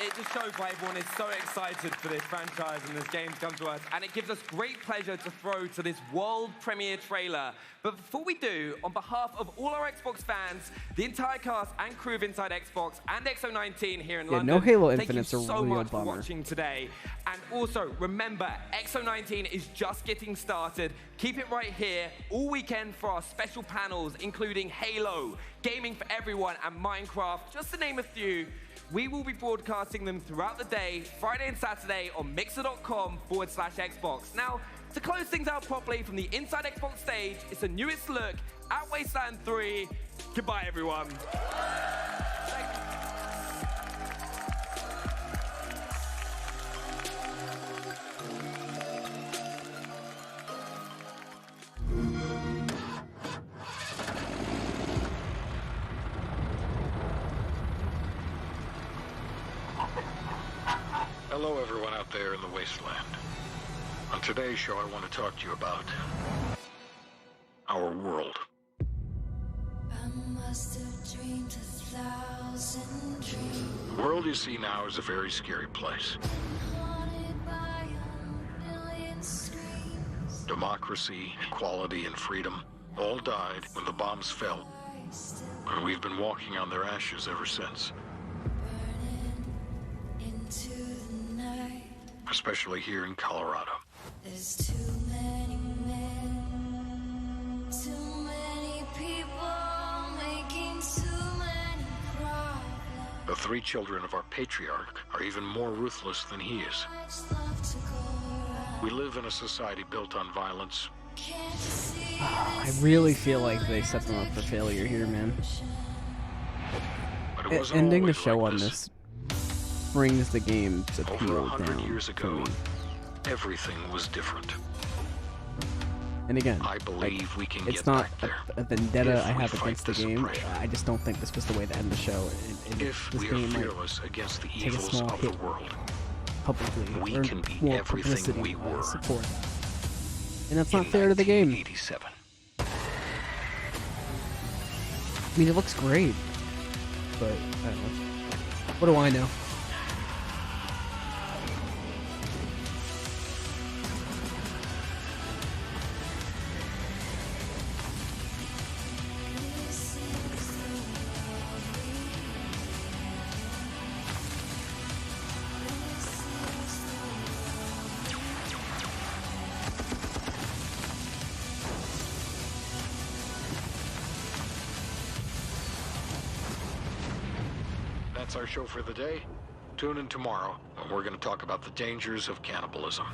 it just shows why everyone is so excited for this franchise and this game to come to us. And it gives us great pleasure to throw to this world premiere trailer. But before we do, on behalf of all our Xbox fans, the entire cast and crew of Inside Xbox and XO19 here in London, no Halo thank Infinite's you a so real much for bummer. watching today. And also, remember, XO19 is just getting started. Keep it right here all weekend for our special panels, including Halo, Gaming for Everyone, and Minecraft, just to name a few. We will be broadcasting them throughout the day, Friday and Saturday, on mixer.com/Xbox. Now, to close things out properly from the Inside Xbox stage, it's the newest look at Wasteland 3. Goodbye, everyone. Hello, everyone out there in the wasteland. On today's show, I want to talk to you about our world. I must have dreamed 1,000 dreams. The world you see now is a very scary place. Haunted by a million screams. Democracy, equality, and freedom all died when the bombs fell. And we've been walking on their ashes ever since. Into the night. Especially here in Colorado. There's too many men, too many people making too many problems. The three children of our patriarch are even more ruthless than he is. We live in a society built on violence. I really feel like they set them up for failure here, man. But it wasn't Ending the always show like on this. this brings the game's Over appeal 100 down years for ago, me. everything was different. And again, I believe we can it's get not back there. a vendetta If I we have fight against the this game. oppression. I just don't think this was the way to end the show. If this we are game might fearless against the take a evils small of hit the world, publicly, we or can be more everything publicity we were. support that. And that's not fair to the game. 87. I mean, it looks great, but I don't know. What do I know? That's our show for the day. Tune in tomorrow, and we're going to talk about the dangers of cannibalism.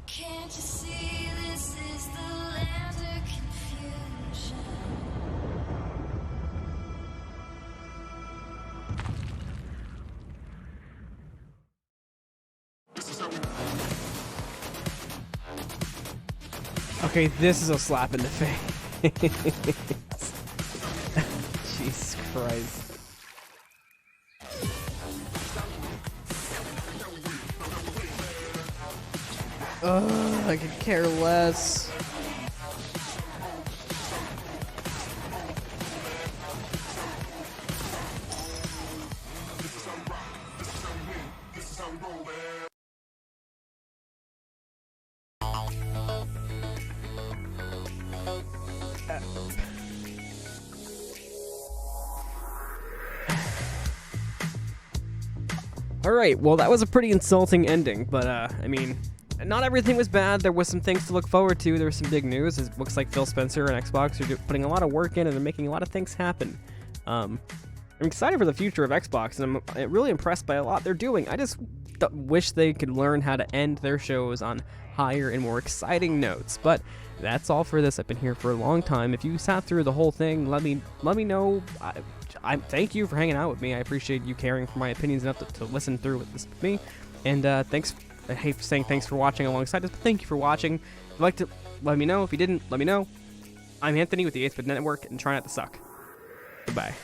Can't you see this is the land of confusion? Okay, this is a slap in the face. Jesus Christ. Ugh, I could care less. Alright, well that was a pretty insulting ending, but I mean, not everything was bad. There was some things to look forward to. There was some big news. It looks like Phil Spencer and Xbox are putting a lot of work in and they're making a lot of things happen. I'm excited for the future of Xbox, and I'm really impressed by a lot they're doing. I just wish they could learn how to end their shows on higher and more exciting notes. But that's all for this. I've been here for a long time. If you sat through the whole thing, let me know. I thank you for hanging out with me. I appreciate you caring for my opinions enough to listen through this with me. And thanks. I hate saying thanks for watching alongside us, but thank you for watching. If you'd like to let me know. If you didn't, let me know. I'm Anthony with the 8th Bit Network, and try not to suck. Goodbye.